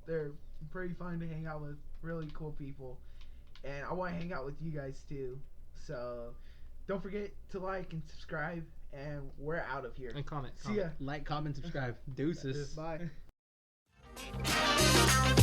They're pretty fun to hang out with, really cool people, and I want to hang out with you guys too. So don't forget to like and subscribe, and we're out of here. And comment. See ya. Like, comment, subscribe. Deuces. Bye. Yeah.